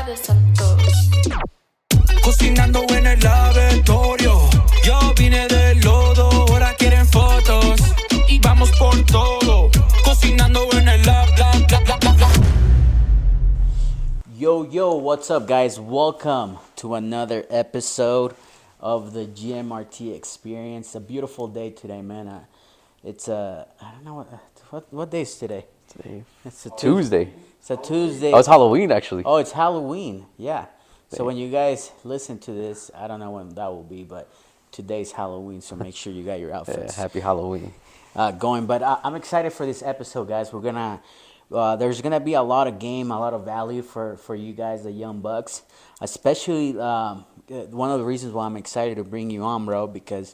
de Santos. Cocinando en el laboratorio. Yo vine del lodo, ahora quieren fotos. Y vamos por todo. Cocinando en el lab. Yo, what's up, guys? Welcome to another episode of the GMRT experience. A beautiful day today, man. It's I don't know what day is today. It's a Tuesday. It's a Tuesday. Oh, it's Halloween, actually. Oh, it's Halloween. Yeah. So when you guys listen to this, I don't know when that will be, but today's Halloween, so make sure you got your outfits. Yeah, happy Halloween. Going. But I'm excited for this episode, guys. We're gonna there's gonna be a lot of game, a lot of value for you guys, the young bucks. Especially one of the reasons why I'm excited to bring you on, bro, because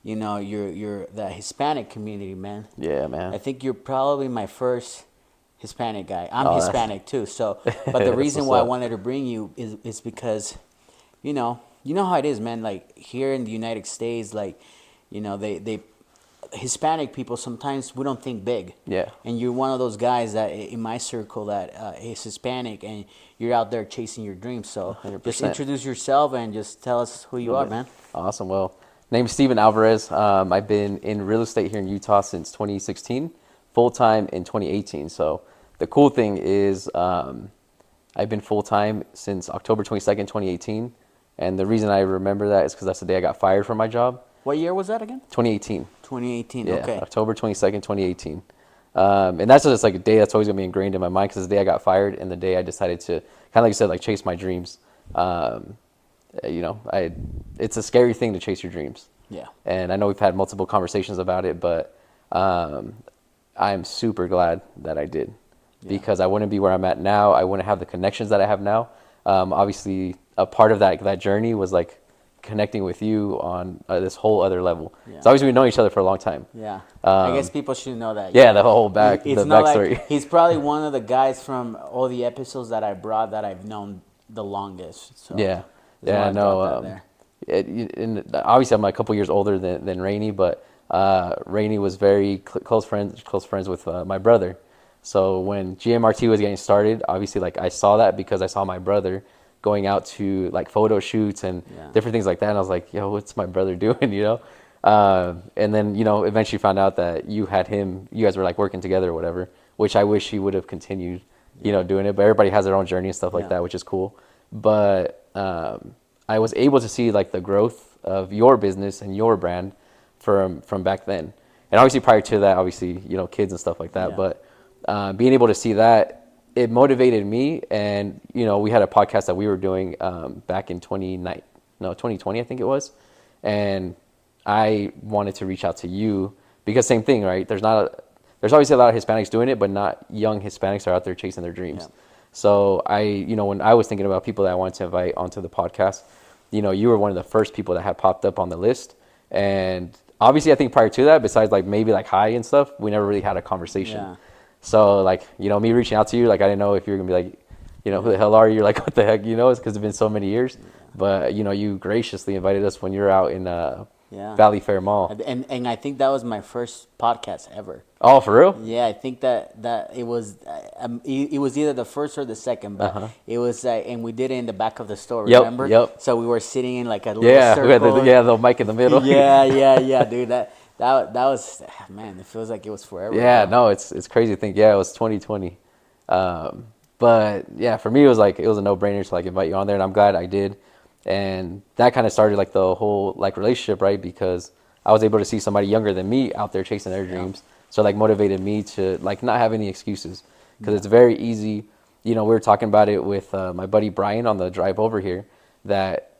you know you're the Hispanic community, man. Yeah, man. I think you're probably my first Hispanic guy. I'm Hispanic too, so but the reason why I wanted to bring you is because you know how it is, man. Like here in the United States, like they Hispanic people, sometimes we don't think big. Yeah. And you're one of those guys that in my circle that is Hispanic, and you're out there chasing your dreams. So 100%. Just introduce yourself and just tell us who you are, man. Awesome. Well, name's Steven Alvarez. I've been in real estate here in Utah since 2016, full-time in 2018. So the cool thing is I've been full-time since October 22nd, 2018. And the reason I remember that is because that's the day I got fired from my job. What year was that again? 2018. 2018, Yeah, okay. October 22nd, 2018. And that's just like a day that's always going to be ingrained in my mind because the day I got fired and the day I decided to, kind of like you said, like chase my dreams. It's a scary thing to chase your dreams. Yeah. And I know we've had multiple conversations about it, but I'm super glad that I did because I wouldn't be where I'm at now. I wouldn't have the connections that I have now. Obviously, a part of that journey was like connecting with you on this whole other level. Yeah. So obviously we've known each other for a long time. Yeah. I guess people should know that. Yeah, the whole It's the not backstory. like he's probably one of the guys from all the episodes that I brought that I've known the longest. So Yeah, just I wanna know. drop that there. And obviously, I'm a couple years older than Rainey, but Rainey was very close friends with my brother. So when GMRT was getting started, obviously, like I saw that because I saw my brother going out to like photo shoots and different things like that, and I was like, "Yo, what's my brother doing?" And then eventually found out that you guys were like working together or whatever, which I wish he would have continued, doing it. But everybody has their own journey and stuff like that, which is cool. But I was able to see like the growth of your business and your brand from back then, and obviously prior to that, obviously kids and stuff like that. Yeah. But being able to see that, it motivated me, and we had a podcast that we were doing back in 2020, I think it was, and I wanted to reach out to you because same thing, right? There's obviously a lot of Hispanics doing it, but not young Hispanics are out there chasing their dreams. Yeah. So when I was thinking about people that I wanted to invite onto the podcast, you were one of the first people that had popped up on the list, and obviously I think prior to that, besides like maybe like hi and stuff, we never really had a conversation. Yeah. So like, me reaching out to you, like I didn't know if you were gonna be like, who the hell are you? Like, what the heck, it's because it's been so many years. Yeah. But you graciously invited us when you're out in Valley Fair Mall. And I think that was my first podcast ever. Oh, for real? Yeah, I think that it was either the first or the second, but it was and we did it in the back of the store. Remember? Yep. So we were sitting in like a little circle. We had the mic in the middle. Yeah, dude. That was, man, it feels like it was forever. Yeah, no, it's crazy to think. Yeah, it was 2020. But yeah, for me, it was a no-brainer to like invite you on there, and I'm glad I did. And that kind of started like the whole like relationship, right? Because I was able to see somebody younger than me out there chasing their dreams. So like motivated me to like not have any excuses, because it's very easy. We were talking about it with my buddy Brian on the drive over here, that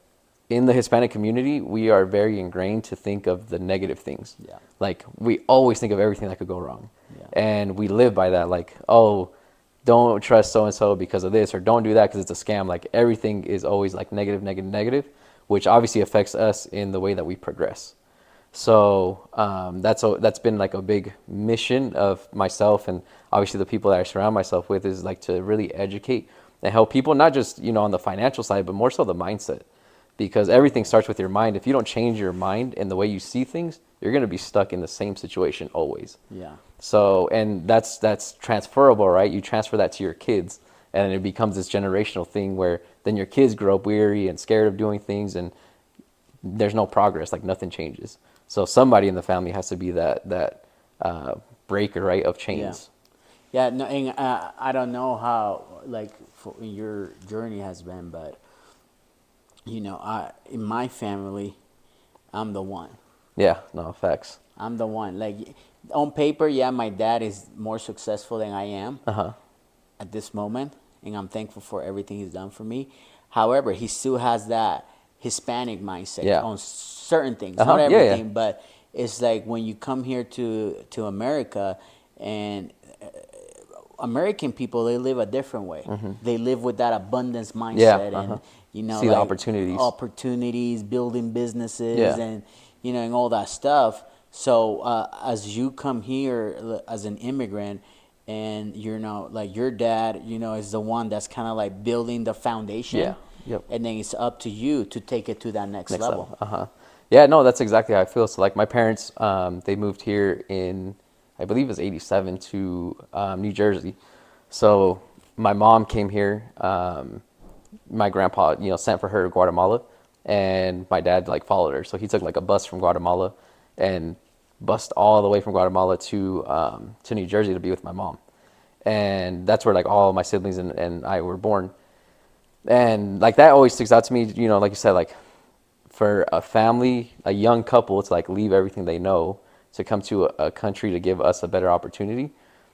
in the Hispanic community, we are very ingrained to think of the negative things. Yeah. Like we always think of everything that could go wrong. Yeah. And we live by that. Like, oh, don't trust so-and-so because of this, or don't do that because it's a scam. Like everything is always like negative, which obviously affects us in the way that we progress. So that's been like a big mission of myself, and obviously the people that I surround myself with, is like to really educate and help people, not just, on the financial side, but more so the mindset. Because everything starts with your mind. If you don't change your mind and the way you see things, you're going to be stuck in the same situation always. Yeah. So, and that's transferable, right? You transfer that to your kids, and it becomes this generational thing where then your kids grow up weary and scared of doing things, and there's no progress, like nothing changes. So somebody in the family has to be that breaker, right, of chains. Yeah, no, and, I don't know how like your journey has been, but in my family, I'm the one. Yeah, no, facts. I'm the one. Like on paper, yeah, my dad is more successful than I am at this moment, and I'm thankful for everything he's done for me. However, he still has that Hispanic mindset on certain things, not everything, but it's like when you come here to America, and American people, they live a different way. They live with that abundance mindset, and see like the opportunities, building businesses, and and all that stuff. So as you come here as an immigrant, and like your dad, is the one that's kind of like building the foundation. Yeah. Yep. And then it's up to you to take it to that next level. Yeah, no, that's exactly how I feel. So like my parents, they moved here in, I believe it was 87 to New Jersey. So my mom came here. My grandpa, sent for her to Guatemala, and my dad like followed her. So he took like a bus from Guatemala and bussed all the way from Guatemala to New Jersey to be with my mom. And that's where like all my siblings and I were born. And like that always sticks out to me, like you said, like for a family, a young couple to like leave everything they know to come to a country to give us a better opportunity.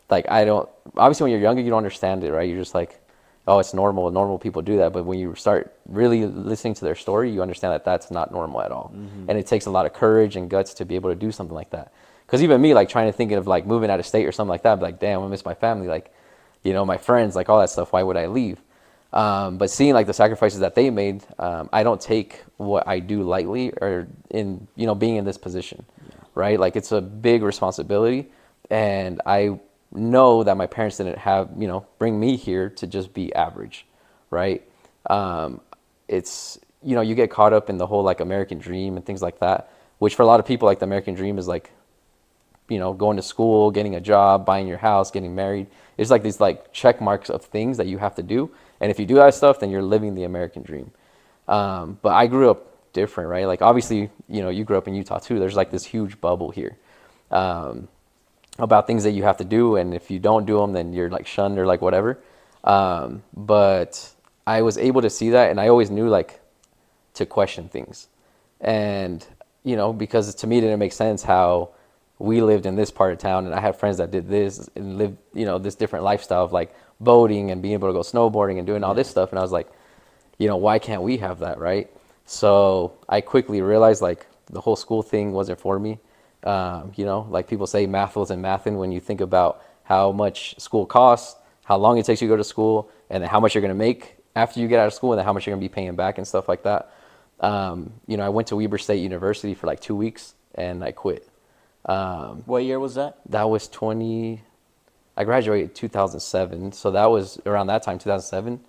Like obviously when you're younger, you don't understand it, right? You're just like, oh, it's normal. Normal people do that. But when you start really listening to their story, you understand that that's not normal at all. And it takes a lot of courage and guts to be able to do something like that. Because even me, like trying to think of like moving out of state or something like that, I'd be like, damn, I miss my family. Like, my friends, like all that stuff. Why would I leave? But seeing like the sacrifices that they made, I don't take what I do lightly, or in, being in this position, right? Like it's a big responsibility, and I know that my parents didn't have, bring me here to just be average, right? It's, you get caught up in the whole like American dream and things like that, which for a lot of people, like the American dream is like, going to school, getting a job, buying your house, getting married. It's like these like check marks of things that you have to do. And if you do that stuff, then you're living the American dream. But I grew up different, right? Like obviously, you grew up in Utah too. There's like this huge bubble here about things that you have to do. And if you don't do them, then you're like shunned or like whatever. But I was able to see that. And I always knew like to question things. And, because to me, it didn't make sense how we lived in this part of town, and I had friends that did this and lived, this different lifestyle of like boating and being able to go snowboarding and doing all this stuff. And I was like, why can't we have that, right? So I quickly realized like the whole school thing wasn't for me. Like people say math wasn't mathin' when you think about how much school costs, how long it takes you to go to school, and then how much you're going to make after you get out of school, and then how much you're going to be paying back and stuff like that. I went to Weber State University for like 2 weeks and I quit. What year was that? That was I graduated 2007, so that was around that time, 2007.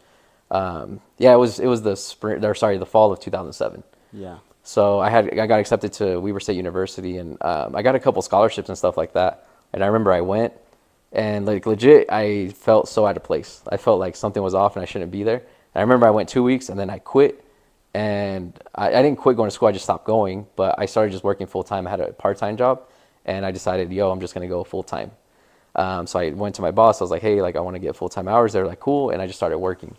It was the fall of 2007. Yeah. So I got accepted to Weber State University, and I got a couple scholarships and stuff like that. And I remember I went, and like legit, I felt so out of place. I felt like something was off and I shouldn't be there. And I remember I went 2 weeks and then I quit. And I didn't quit going to school, I just stopped going, but I started just working full time. I had a part-time job, and I decided, I'm just gonna go full time. So I went to my boss, I was like, hey, like I wanna get full-time hours. They're like, cool, and I just started working.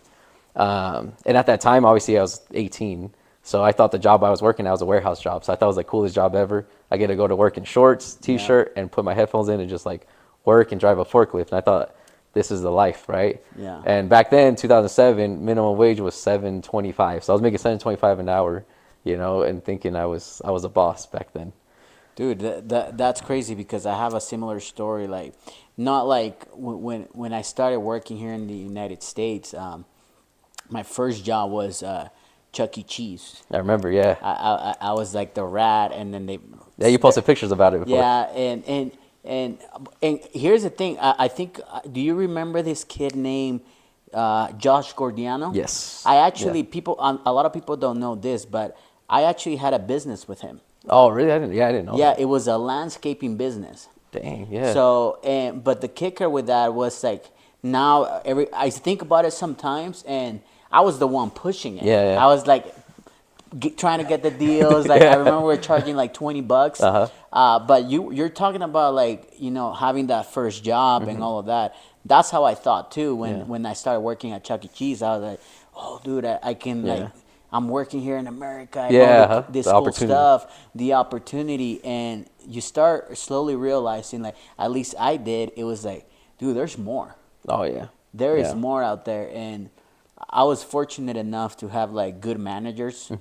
And at that time, obviously I was 18, so I thought the job I was working at was a warehouse job. So I thought it was the coolest job ever. I get to go to work in shorts, t-shirt, and put my headphones in and just like work and drive a forklift. And I thought, this is the life, right? Yeah. And back then, 2007, minimum wage was $7.25. So I was making $7.25 an hour, and thinking I was a boss back then. Dude, that's crazy, because I have a similar story. Like, not like when I started working here in the United States. My first job was Chuck E. Cheese. I remember, yeah. I was like the rat, and then they. Yeah, you posted pictures about it before. Yeah, and here's the thing. I think. Do you remember this kid named Josh Gordiano? Yes. I actually a lot of people don't know this, but I actually had a business with him. Oh, really? I didn't know. Yeah, that. It was a landscaping business. Dang, yeah. So, but the kicker with that was like, now I think about it sometimes, and I was the one pushing it. Yeah, yeah. I was like trying to get the deals. Like I remember we were charging like $20. But you're talking about like having that first job and all of that. That's how I thought too when I started working at Chuck E. Cheese. I was like, oh, dude, I can like. I'm working here in America. I know this the cool opportunity. stuff, the opportunity, and you start slowly realizing, like at least I did. It was like, dude, there's more. Oh yeah. There is Yeah. more out there, and I was fortunate enough to have like good managers.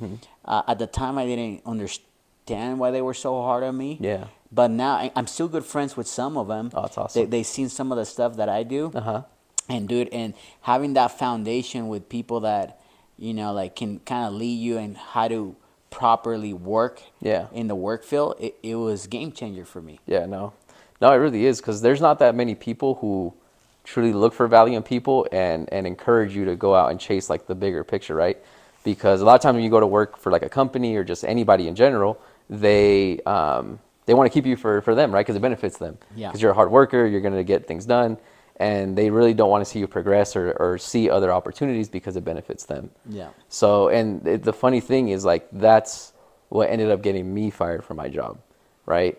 At the time, I didn't understand why they were so hard on me. Yeah. But now I'm still good friends with some of them. Oh, that's awesome. They seen some of the stuff that I do. Uh-huh. And dude, and having that foundation with people that like can kind of lead you in how to properly work. Yeah. In the work field, it was game changer for me. Yeah, no, it really is, because there's not that many people who truly look for value in people and encourage you to go out and chase like the bigger picture, right? Because a lot of times when you go to work for like a company or just anybody in general, they want to keep you for them, right? Because it benefits them. Yeah. Because you're a hard worker, you're going to get things done, and they really don't want to see you progress or see other opportunities because it benefits them. Yeah. So, and the funny thing is, like, that's what ended up getting me fired from my job, right?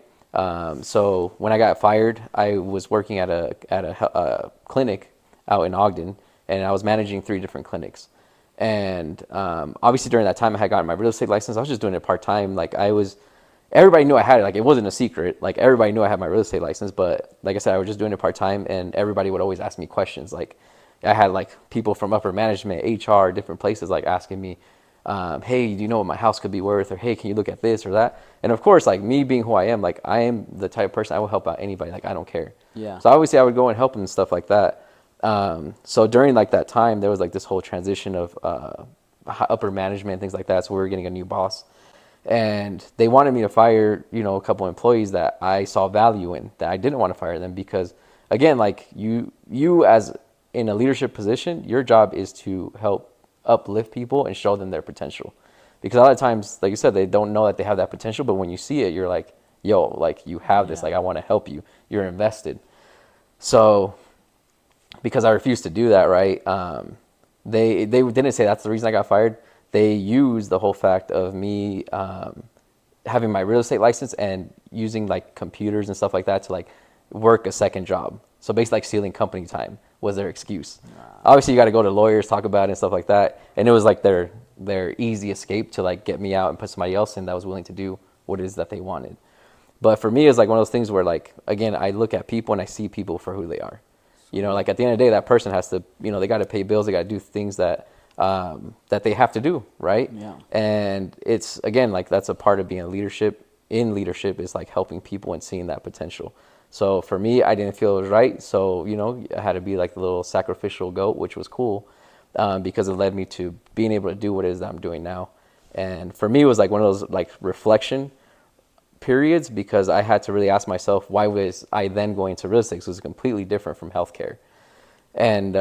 So when I got fired, I was working at a clinic out in Ogden, and I was managing 3 different clinics. And obviously during that time, I had gotten my real estate license. I was just doing it part-time. Like everybody knew I had it. Like it wasn't a secret. Like everybody knew I had my real estate license, but like I said, I was just doing it part-time, and everybody would always ask me questions. Like I had like people from upper management, HR, different places like asking me, hey, do you know what my house could be worth? Or, hey, can you look at this or that? And of course, like me being who I am, like I am the type of person I will help out anybody. Like I don't care. Yeah. So obviously I would go and help them and stuff like that. So during like that time, there was like this whole transition of upper management, things like that. So we were getting a new boss, and they wanted me to fire, a couple employees that I saw value in, that I didn't want to fire them because, again, like you as in a leadership position, your job is to help uplift people and show them their potential. Because a lot of times, like you said, they don't know that they have that potential, but when you see it, you're like, yo, like you have this, like I want to help you. You're invested. So because I refused to do that, right? They didn't say that's the reason I got fired. They used the whole fact of me having my real estate license and using like computers and stuff like that to like work a second job. So basically like stealing company time was their excuse. Obviously you got to go to lawyers, talk about it and stuff like that. And it was like their easy escape to like get me out and put somebody else in that was willing to do what it is that they wanted. But for me, it's like one of those things where like, again, I look at people and I see people for who they are. Like at the end of the day, that person has to, they got to pay bills. They got to do things that they have to do, right? Yeah. And it's, again, like that's a part of being in leadership is like helping people and seeing that potential. So for me, I didn't feel it was right. So, I had to be like the little sacrificial goat, which was cool because it led me to being able to do what it is that I'm doing now. And for me, it was like one of those like reflection periods because I had to really ask myself, why was I then going to real estate? Because it was completely different from healthcare. And,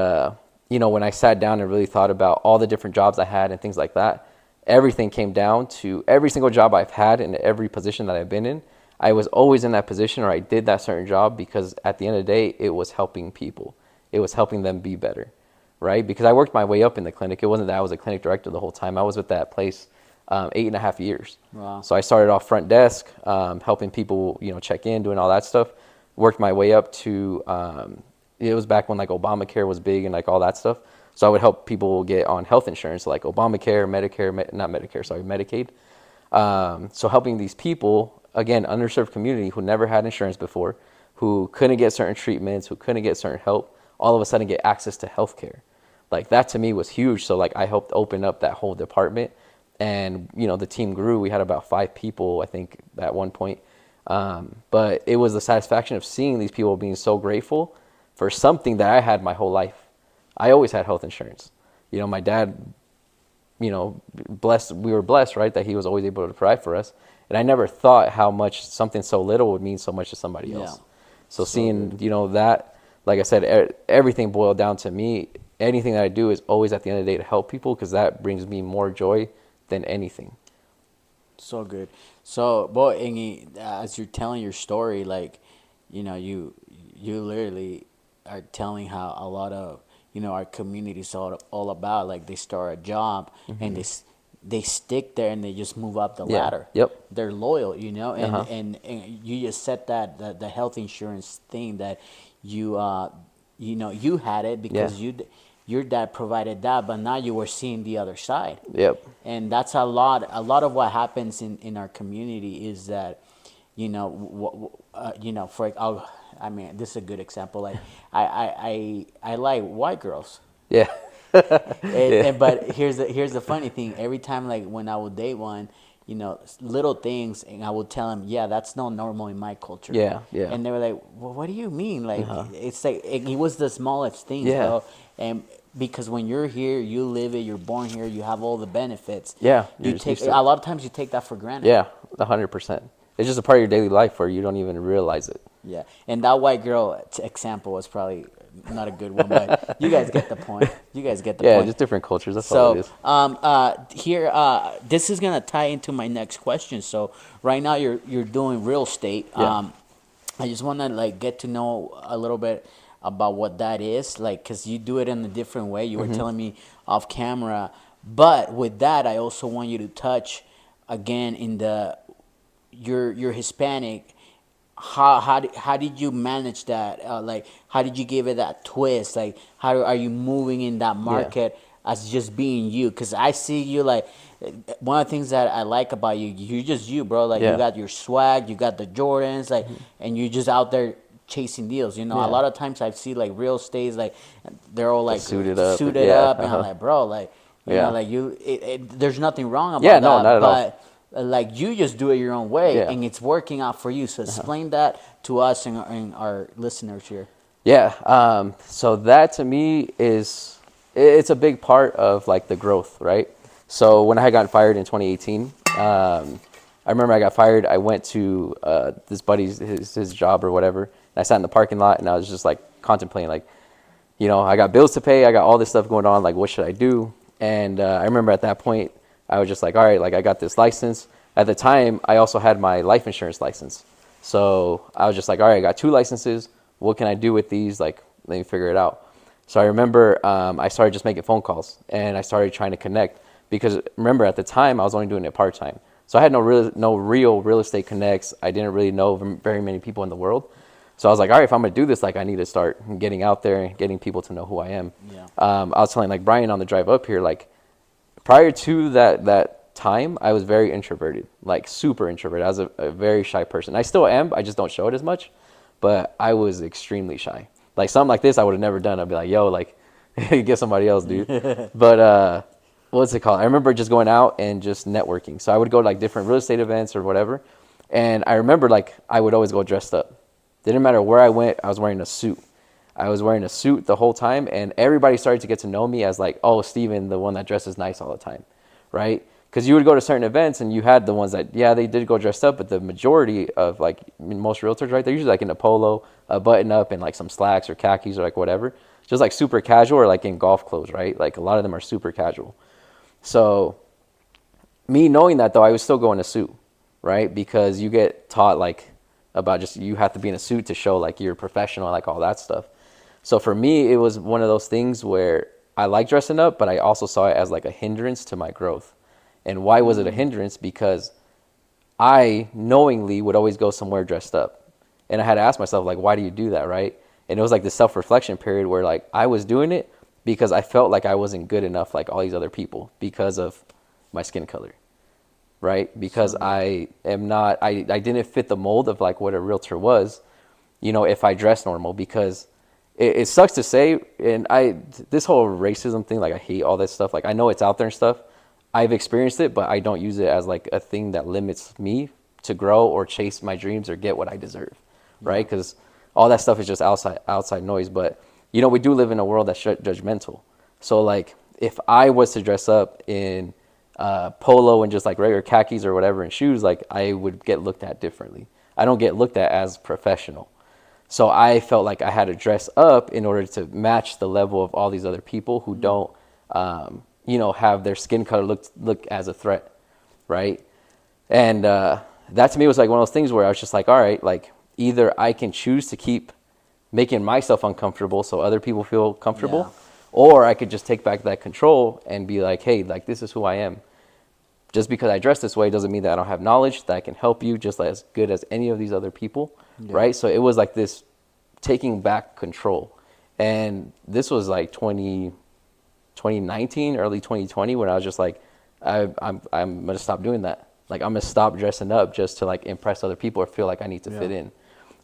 when I sat down and really thought about all the different jobs I had and things like that, everything came down to every single job I've had and every position that I've been in. I was always in that position or I did that certain job because at the end of the day, it was helping people. It was helping them be better, right? Because I worked my way up in the clinic. It wasn't that I was a clinic director the whole time. I was with that place 8.5 years. Wow. So I started off front desk, helping people, check in, doing all that stuff. Worked my way up to, it was back when like Obamacare was big and like all that stuff. So I would help people get on health insurance, like Obamacare, Medicaid. So helping these people, again, underserved community who never had insurance before, who couldn't get certain treatments, who couldn't get certain help, all of a sudden get access to healthcare. Like that to me was huge. So like I helped open up that whole department. And, the team grew. We had about 5 people, I think, at one point. But it was the satisfaction of seeing these people being so grateful for something that I had my whole life. I always had health insurance. My dad, we were blessed, right, that he was always able to provide for us. And I never thought how much something so little would mean so much to somebody else. So seeing, that, like I said, everything boiled down to me. Anything that I do is always at the end of the day to help people because that brings me more joy than anything. So good. So, boy, Ingy, as you're telling your story, like, you literally are telling how a lot of our community is all about. Like they start a job and they stick there and they just move up the Yeah. ladder. Yep. They're loyal, and, Uh-huh. and you just said that the health insurance thing that you you had it Yeah. because your dad provided that, but now you were seeing the other side. Yep. And that's a lot of what happens in our community is that for I mean, this is a good example. Like I like white girls. Yeah. Yeah. And but here's the funny thing. Every time, like when I would date one, little things, and I would tell them, yeah, that's not normal in my culture. Yeah. Yeah. And they were like, well, what do you mean? Like it's like it was the smallest things, Yeah. bro. And because when you're here, you live it, you're born here, you have all the benefits. Yeah. You You're just take used to a it. lot of times you take that for granted. Yeah. 100%. It's just a part of your daily life where you don't even realize it. Yeah, and that white girl example was probably not a good one, but you guys get the point. You guys get the Yeah. point. Just different cultures. That's all it So, is. here, this is gonna tie into my next question. So, right now you're doing real estate. Yeah. I just want to like get to know a little bit about what that is, like, cause you do it in a different way. You were telling me off camera, but with that, I also want you to touch again in you're Hispanic. How did you manage that? Like, how did you give it that twist? Like, how are you moving in that market as just being you? Because I see you like one of the things that I like about you. You're just you, bro. Like you Yeah. got your swag, you got the Jordans, like, and you're just out there chasing deals. A Yeah. lot of times I see like real estates, like they're all like Suited up. suited Yeah. up, and I'm like, bro, like Yeah. like there's nothing wrong about Yeah, that. no, not at all. But like you just do it your own way, Yeah. and it's working out for you. So explain that to us and our listeners here. Yeah. So that to me it's a big part of like the growth, right? So when I had gotten fired in 2018, I remember I got fired. I went to this buddy's his job or whatever. And I sat in the parking lot and I was just like contemplating, like, I got bills to pay. I got all this stuff going on. Like, what should I do? And I remember at that point, I was just like, all right, like I got this license. At the time, I also had my life insurance license. So I was just like, all right, I got 2 licenses. What can I do with these? Like, let me figure it out. So I remember I started just making phone calls and I started trying to connect because remember at the time I was only doing it part-time. So I had no real real estate connects. I didn't really know very many people in the world. So I was like, all right, if I'm going to do this, like I need to start getting out there and getting people to know who I am. Yeah. I was telling like Brian on the drive up here, like prior to that time, I was very introverted, like super introverted. I was a very shy person. I still am. I just don't show it as much, but I was extremely shy. Like something like this, I would have never done. I'd be like, yo, like get somebody else, dude. But what's it called? I remember just going out and just networking. So I would go to like different real estate events or whatever. And I remember like I would always go dressed up. Didn't matter where I went, I was wearing a suit. I was wearing a suit the whole time, and everybody started to get to know me as like, oh, Steven, the one that dresses nice all the time, right? Because you would go to certain events, and you had the ones that, yeah, they did go dressed up, but the majority of like most realtors, right, they're usually like in a polo, a button up, and like some slacks or khakis or like whatever, just like super casual or like in golf clothes, right? Like a lot of them are super casual. So me knowing that though, I was still going a suit, right? Because you get taught like about just you have to be in a suit to show like you're professional, like all that stuff. So for me, it was one of those things where I like dressing up, but I also saw it as like a hindrance to my growth. And why was it a hindrance? Because I knowingly would always go somewhere dressed up. And I had to ask myself, like, why do you do that, right? And it was like this self-reflection period where like I was doing it because I felt like I wasn't good enough like all these other people because of my skin color, right? Because I didn't fit the mold of like what a realtor was, if I dress normal, because it sucks to say, and this whole racism thing, like I hate all this stuff. Like I know it's out there and stuff. I've experienced it, but I don't use it as like a thing that limits me to grow or chase my dreams or get what I deserve, right? Because all that stuff is just outside noise. But we do live in a world that's judgmental. So like if I was to dress up in polo and just like regular khakis or whatever and shoes, like I would get looked at differently. I don't get looked at as professional. So I felt like I had to dress up in order to match the level of all these other people who don't, have their skin color look as a threat, right? And that to me was like one of those things where I was just like, all right, like either I can choose to keep making myself uncomfortable so other people feel comfortable. Yeah. Or I could just take back that control and be like, hey, like, this is who I am. Just because I dress this way doesn't mean that I don't have knowledge, that I can help you just as good as any of these other people, right? So it was like this taking back control. And this was like 2019, early 2020, when I was just like, I'm going to stop doing that. Like, I'm going to stop dressing up just to like impress other people or feel like I need to fit in,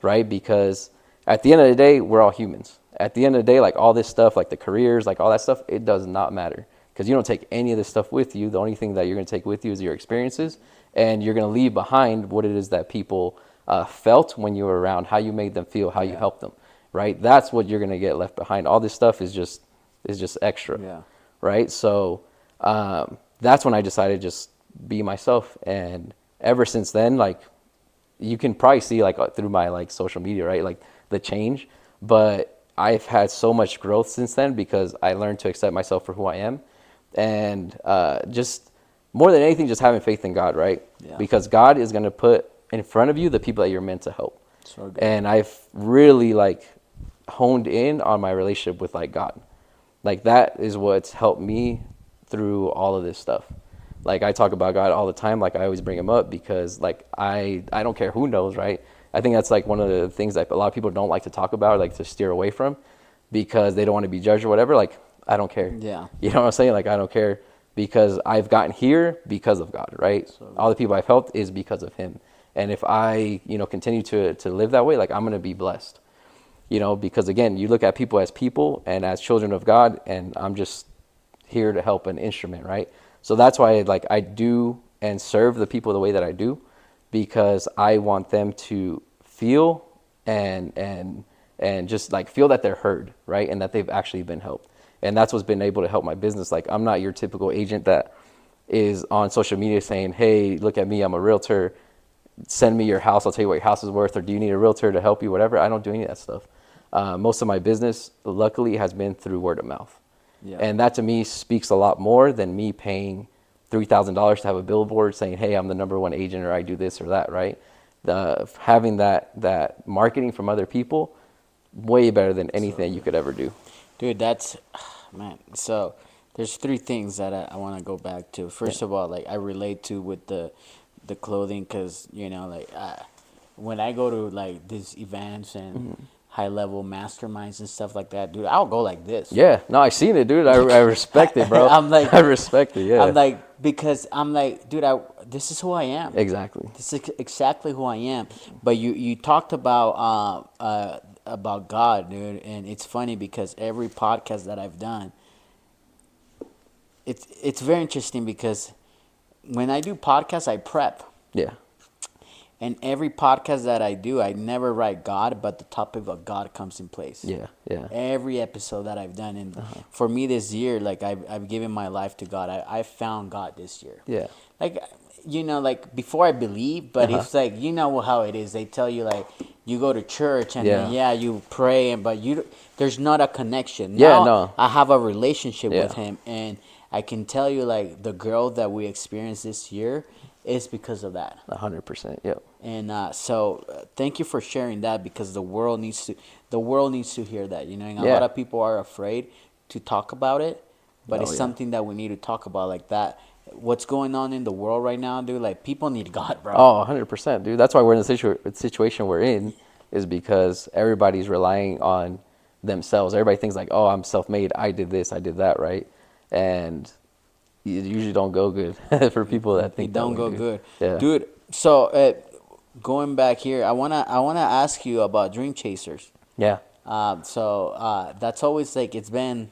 right? Because at the end of the day, we're all humans. At the end of the day, like all this stuff, like the careers, like all that stuff, it does not matter because you don't take any of this stuff with you. The only thing that you're going to take with you is your experiences, and you're going to leave behind what it is that people felt when you were around, how you made them feel, how you helped them, right? That's what you're going to get left behind. All this stuff is just extra, right? So that's when I decided to just be myself, and ever since then, like, you can probably see like through my like social media, right, like the change. But I've had so much growth since then because I learned to accept myself for who I am, and just more than anything, just having faith in God, right? Because God is going to put in front of you the people that you're meant to help. So good. And I've really like honed in on my relationship with like God. Like, that is what's helped me through all of this stuff. Like, I talk about God all the time. Like, I always bring him up because like I don't care who knows, right? I think that's like one of the things that a lot of people don't like to talk about, like to steer away from, because they don't want to be judged or whatever. Like, I don't care. Yeah. You know what I'm saying? Like, I don't care because I've gotten here because of God, right? So all the people I've helped is because of him. And if I, continue to live that way, like, I'm going to be blessed, because again, you look at people and as children of God, and I'm just here to help an instrument, right? So that's why like I do and serve the people the way that I do, because I want them to feel and just like feel that they're heard, right? And that they've actually been helped. And that's what's been able to help my business. Like, I'm not your typical agent that is on social media saying, hey, look at me, I'm a realtor. Send me your house. I'll tell you what your house is worth. Or do you need a realtor to help you? Whatever. I don't do any of that stuff. Most of my business, luckily, has been through word of mouth. Yeah. And that to me speaks a lot more than me paying $3,000 to have a billboard saying, hey, I'm the #1 agent, or I do this or that, right? Having that marketing from other people, way better than anything you could ever do. Dude, that's, man. So there's 3 things that I want to go back to. First of all, like, I relate to with the clothing, because, like, when I go to like these events and high level masterminds and stuff like that, dude, I'll go like this. Yeah, no, I seen it, dude. I respect it, bro. I'm like, I respect it. Yeah. I'm like, because I'm like, dude, this is who I am. Exactly. This is exactly who I am. But you talked about God, dude, and it's funny because every podcast that I've done, it's very interesting because when I do podcasts, I prep. Yeah. And every podcast that I do, I never write God, but the topic of God comes in place. Yeah, yeah. Every episode that I've done, and for me this year, like, I've given my life to God. I found God this year. Yeah. Like, like, before I believe, but it's like, how it is. They tell you, like, you go to church and then, you pray, but there's not a connection. Now, no. I have a relationship with him, and I can tell you, like, the growth that we experienced this year is because of that. 100%. Yep. And so thank you for sharing that, because the world needs to hear that. And a lot of people are afraid to talk about it, but it's something that we need to talk about, like that. What's going on in the world right now, dude? Like, people need God, bro. Oh, 100%, dude. That's why we're in the situation we're in, is because everybody's relying on themselves. Everybody thinks like, oh, I'm self-made. I did this, I did that, right? And it usually don't go good for people that think it don't go good. Yeah. Dude, so going back here, I wanna ask you about Dream Chasers. Yeah. So that's always like, it's been,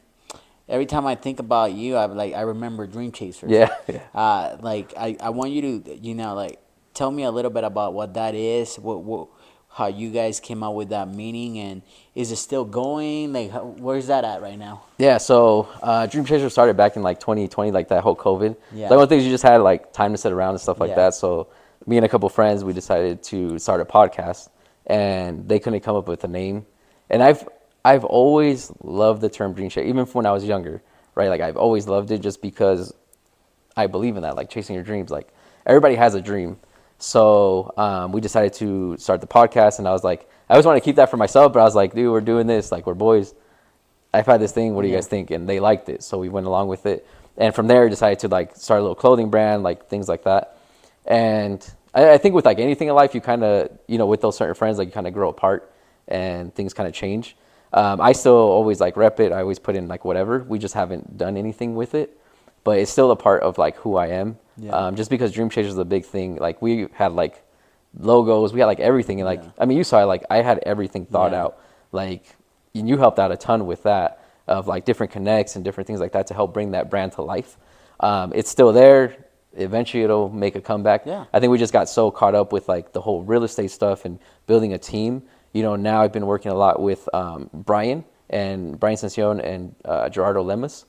every time I think about you, I remember Dream Chasers. Yeah. Like, I want you to like, tell me a little bit about what that is, what how you guys came up with that meaning, and is it still going? Like, where's that at right now? Yeah, so Dream Chaser started back in like 2020, like that whole COVID. Yeah. Like, one of the things, you just had like time to sit around and stuff like that. So me and a couple friends, we decided to start a podcast, and they couldn't come up with a name. And I've always loved the term Dream Chaser, even from when I was younger, right? Like, I've always loved it just because I believe in that, like chasing your dreams. Like, everybody has a dream, So we decided to start the podcast, and I was like, I always want to keep that for myself, but I was like, dude, we're doing this, like we're boys. I've had this thing. What do you guys think? And they liked it, so we went along with it. And from there, decided to like start a little clothing brand, like things like that. And I think with like anything in life, you kind of, with those certain friends, like you kind of grow apart, and things kind of change. I still always like rep it. I always put in like whatever. We just haven't done anything with it, but it's still a part of like who I am. Yeah. Just because Dream Chasers is a big thing. Like we had like logos, we had like everything, and like I mean, you saw like I had everything thought out. Like and you helped out a ton with that, of like different connects and different things like that to help bring that brand to life. It's still there. Eventually it'll make a comeback. Yeah. I think we just got so caught up with like the whole real estate stuff and building a team. Now I've been working a lot with Brian Sensione and Gerardo Lemus.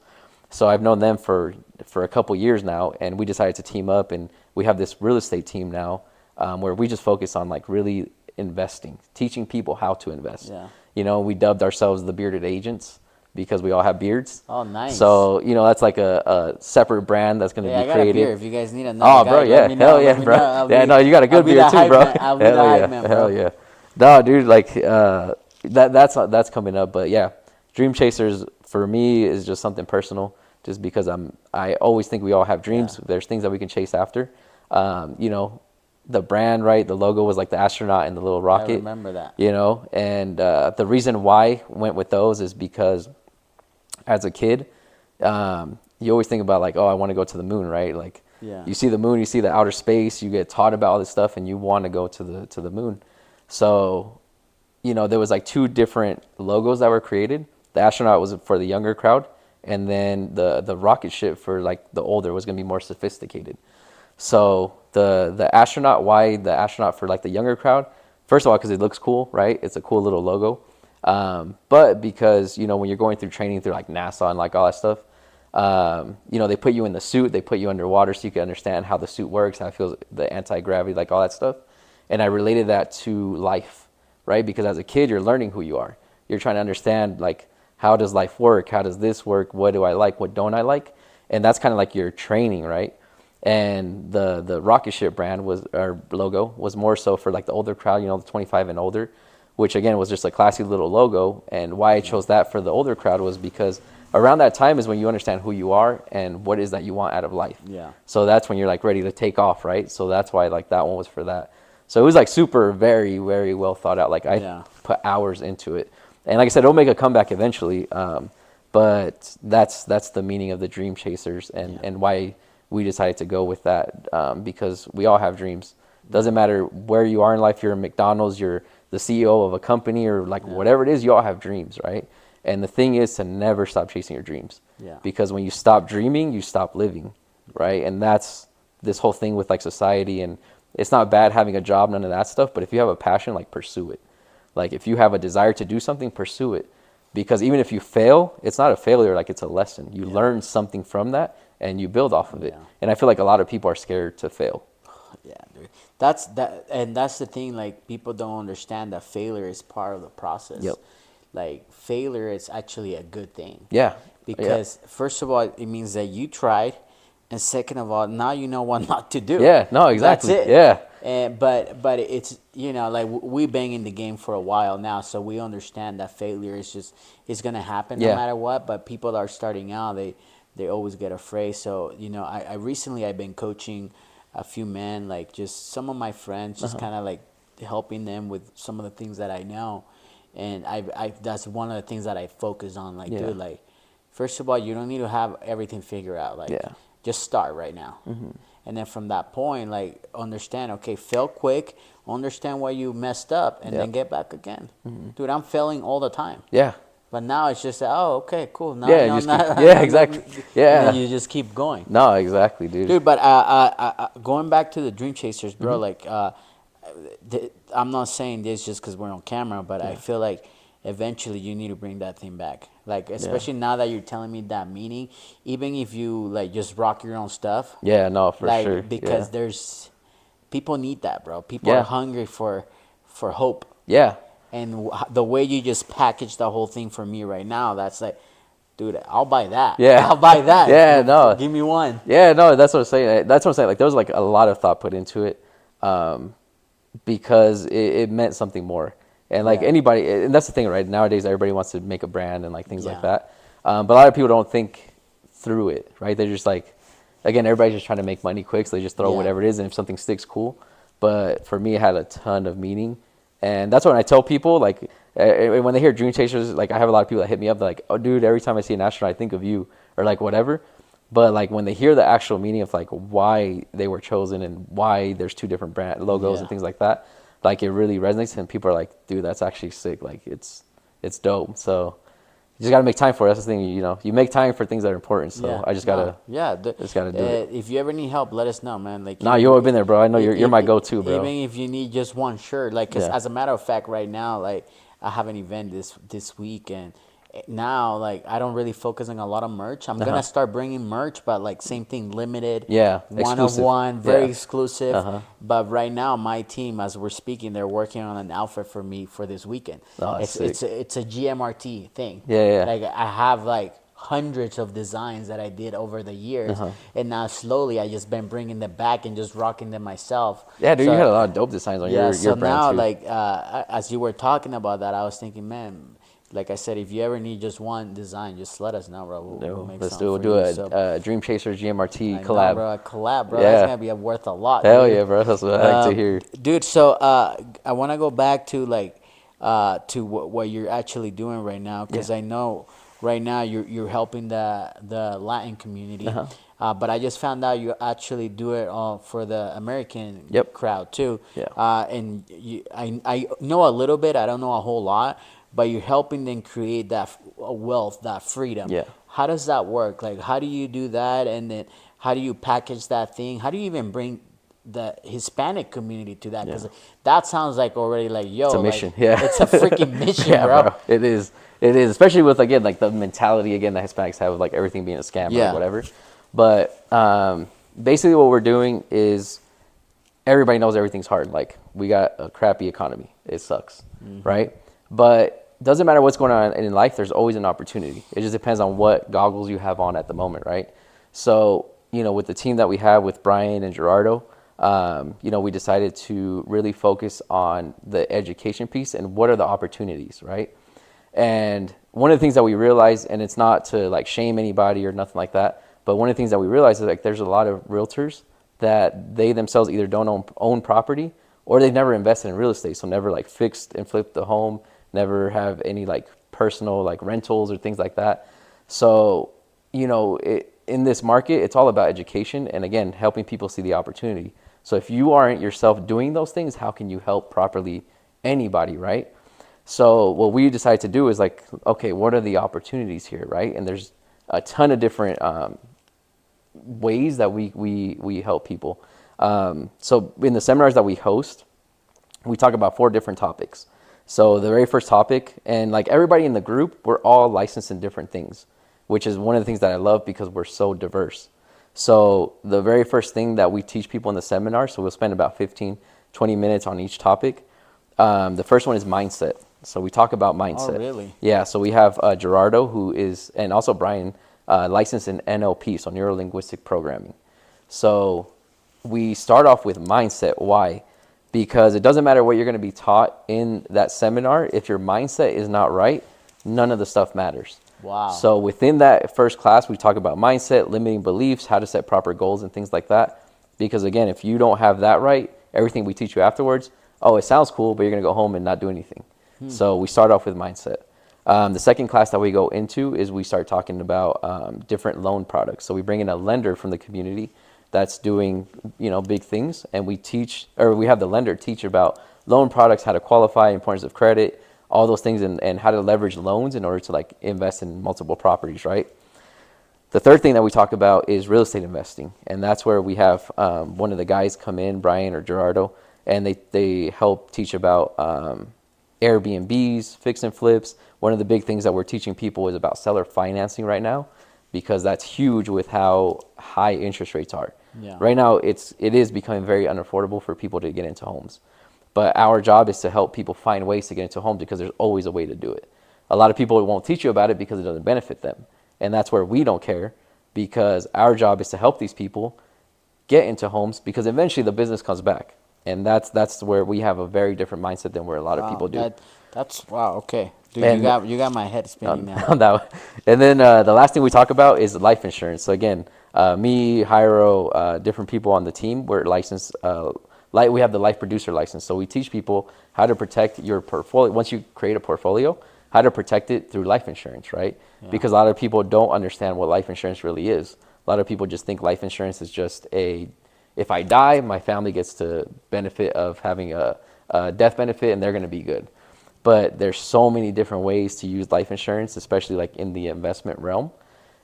So I've known them for a couple years now, and we decided to team up, and we have this real estate team now where we just focus on like really investing, teaching people how to invest. Yeah. We dubbed ourselves the Bearded Agents because we all have beards. Oh, nice. So, that's like a separate brand that's going to be created. I got a beard if you guys need another guy. Bro, yeah. Hell yeah, bro. Yeah, no, you got a good beard too, bro. I'll be the hype man, bro. Hell yeah. No, dude, like that's coming up. But yeah, Dream Chasers for me is just something personal, just because I always think we all have dreams. Yeah. There's things that we can chase after. The brand, right? The logo was like the astronaut and the little rocket. I remember that. And the reason why I went with those is because as a kid, you always think about like, oh, I want to go to the moon, right? Like, you see the moon, you see the outer space, you get taught about all this stuff, and you want to go to the moon. So, there was like two different logos that were created. The astronaut was for the younger crowd, and then the rocket ship for like the older was going to be more sophisticated. So the astronaut, why the astronaut for like the younger crowd? First of all, because it looks cool, right? It's a cool little logo. But because, when you're going through training through like NASA and like all that stuff, they put you in the suit, they put you underwater so you can understand how the suit works, how it feels, the anti-gravity, like all that stuff. And I related that to life, right? Because as a kid, you're learning who you are. You're trying to understand like, how does life work? How does this work? What do I like? What don't I like? And that's kind of like your training, right? And the rocket ship brand our logo was more so for like the older crowd, the 25 and older, which again was just a classy little logo. And why I chose that for the older crowd was because around that time is when you understand who you are and what it is that you want out of life. Yeah. So that's when you're like ready to take off, right? So that's why like that one was for that. So it was like super, very, very well thought out. Like I put hours into it. And like I said, it'll make a comeback eventually. But that's the meaning of the Dream Chasers and why we decided to go with that, because we all have dreams. Doesn't matter where you are in life, you're in McDonald's, you're the CEO of a company, or like whatever it is, you all have dreams, right? And the thing is to never stop chasing your dreams. Yeah. Because when you stop dreaming, you stop living, right? And that's this whole thing with like society, and it's not bad having a job, none of that stuff, but if you have a passion, like pursue it. Like if you have a desire to do something, pursue it. Because even if you fail, it's not a failure, like it's a lesson. You learn something from that and you build off of it. And I feel like a lot of people are scared to fail. Yeah, dude. That's the thing, like people don't understand that failure is part of the process. Yep. Like failure is actually a good thing. Yeah. Because first of all, it means that you tried, and second of all, now you know what not to do. Yeah, no, exactly. That's it. Yeah. But it's, like we've been in the game for a while now, so we understand that failure is gonna happen no matter what. But people that are starting out, they always get afraid. So I recently I've been coaching a few men, like just some of my friends, just kind of like helping them with some of the things that I know, and I that's one of the things that I focus on. Like, dude, like first of all, you don't need to have everything figured out. Like, just start right now. Mm-hmm. And then from that point, like, understand, okay, fail quick, understand why you messed up, and then get back again. Mm-hmm. Dude, I'm failing all the time. Yeah. But now it's just, okay, cool. Now, exactly. Yeah. And then you just keep going. No, exactly, dude. Dude, but going back to the Dream Chasers, bro, like, I'm not saying this just because we're on camera, but I feel like eventually you need to bring that thing back. Like, especially now that you're telling me that meaning, even if you like just rock your own stuff. Yeah, no, for sure. Because there's people need that, bro. People are hungry for hope. Yeah. And the way you just package the whole thing for me right now, that's like, dude, I'll buy that. Yeah. I'll buy that. Yeah, no. Give me one. Yeah, no, that's what I'm saying. Like, there was like a lot of thought put into it. because it meant something more. And like anybody, and that's the thing, right? Nowadays, everybody wants to make a brand and like things like that. But a lot of people don't think through it, right? They're just like, again, everybody's just trying to make money quick, so they just throw whatever it is, and if something sticks, cool. But for me, it had a ton of meaning, and that's when I tell people, like, when they hear Dream Chasers, like, I have a lot of people that hit me up, they're like, oh, dude, every time I see an astronaut, I think of you, or like whatever. But like when they hear the actual meaning of like why they were chosen and why there's two different brand logos and things like that, like it really resonates, and people are like, dude, that's actually sick. Like it's dope. So you just gotta make time for it. That's the thing, you know. You make time for things that are important. So I just gotta, just gotta do it. If you ever need help, let us know, man. Like, Nah, you always been there, bro. I know you're my go-to, bro. Even if you need just one shirt, like, cause as a matter of fact, right now, like, I have an event this week, and now, like, I don't really focus on a lot of merch. I'm gonna start bringing merch, but like same thing, limited, one of one, very exclusive. But right now, my team, as we're speaking, they're working on an outfit for me for this weekend. It's a GMRT thing. Like, I have like hundreds of designs that I did over the years, and now slowly I just been bringing them back and just rocking them myself. Yeah, dude, you had a lot of dope designs on your so brand now, too. like, as you were talking about that, I was thinking, man, like I said, if you ever need just one design, just let us know, bro. We'll make let's something do for you. a Dream Chasers GMRT I collab. know, bro, a collab, bro. That's gonna be worth a lot. Hell dude. yeah, bro. That's what I like to hear. Dude. So I want to go back to like to what you're actually doing right now, because I know right now you're helping the Latin community. But I just found out you actually do it all for the American crowd too. And I know a little bit. I don't know a whole lot. But you're helping them create that wealth, that freedom. How does that work? Like, how do you do that? And then how do you package that thing? How do you even bring the Hispanic community to that? Because that sounds like already like, yo, it's a mission. Like, it's a freaking mission, bro. It is, especially with, again, like the mentality, again, that Hispanics have of like everything being a scam or whatever. But basically what we're doing is everybody knows everything's hard. Like, we got a crappy economy. It sucks, right? But doesn't matter what's going on in life, there's always an opportunity. It just depends on what goggles you have on at the moment, right? So, you know, with the team that we have with Brian and Gerardo, you know, we decided to really focus on the education piece and what are the opportunities, right? And one of the things that we realized, and it's not to like shame anybody or nothing like that, but one of the things that we realized is like there's a lot of realtors that they themselves either don't own property or they've never invested in real estate, so never like fixed and flipped the home, never have any like personal like rentals or things like that. So, you know, in this market, it's all about education and, again, helping people see the opportunity. So if you aren't yourself doing those things, how can you help properly anybody, right? So what we decided to do is like, okay, what are the opportunities here, right? And there's a ton of different ways that we help people. So in the seminars that we host, we talk about 4 different topics. So the very first topic, and like everybody in the group, we're all licensed in different things, which is one of the things that I love because we're so diverse. So the very first thing that we teach people in the seminar, so we'll spend about 15, 20 minutes on each topic. The first one is mindset. So we talk about mindset. Oh, really? Yeah, so we have Gerardo, who is, and also Brian, licensed in NLP, so neuro-linguistic programming. So we start off with mindset. Why? Because it doesn't matter what you're going to be taught in that seminar. If your mindset is not right, none of the stuff matters. Wow. So within that first class, we talk about mindset, limiting beliefs, how to set proper goals and things like that. Because again, if you don't have that right, everything we teach you afterwards, oh, it sounds cool, but you're going to go home and not do anything. So we start off with mindset. The second class that we go into is we start talking about different loan products. So we bring in a lender from the community that's doing, you know, big things, and we teach, or we have the lender teach about loan products, how to qualify, importance of credit, all those things, and how to leverage loans in order to like invest in multiple properties, right? The third thing that we talk about is real estate investing, and that's where we have one of the guys come in, Brian or Gerardo, and they help teach about Airbnbs, fix and flips. One of the big things that we're teaching people is about seller financing right now, because that's huge with how high interest rates are. Right now, it is becoming very unaffordable for people to get into homes. But our job is to help people find ways to get into homes because there's always a way to do it. A lot of people won't teach you about it because it doesn't benefit them. And that's where we don't care, because our job is to help these people get into homes, because eventually the business comes back. And that's where we have a very different mindset than where a lot of people do. That's wow. Okay, dude, And you got my head spinning now. on that. And then the last thing we talk about is life insurance. So again, me, Jairo, different people on the team, we're licensed. We have the life producer license. So we teach people how to protect your portfolio. Once you create a portfolio, how to protect it through life insurance, right? Yeah. Because a lot of people don't understand what life insurance really is. A lot of people just think life insurance is just if I die, my family gets to benefit of having a death benefit and they're going to be good. But there's so many different ways to use life insurance, especially like in the investment realm.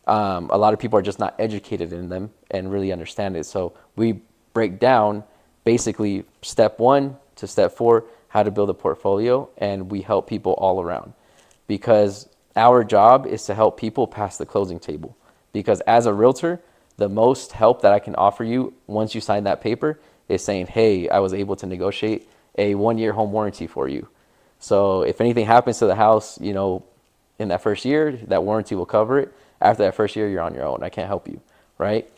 A lot of people are just not educated in them and really understand it. So we break down basically step 1 to step 4, how to build a portfolio, and we help people all around. Because our job is to help people pass the closing table. Because as a realtor, the most help that I can offer you once you sign that paper is saying, hey, I was able to negotiate a 1-year home warranty for you. So if anything happens to the house, you know, in that first year, that warranty will cover it. After that first year, you're on your own. I can't help you, right?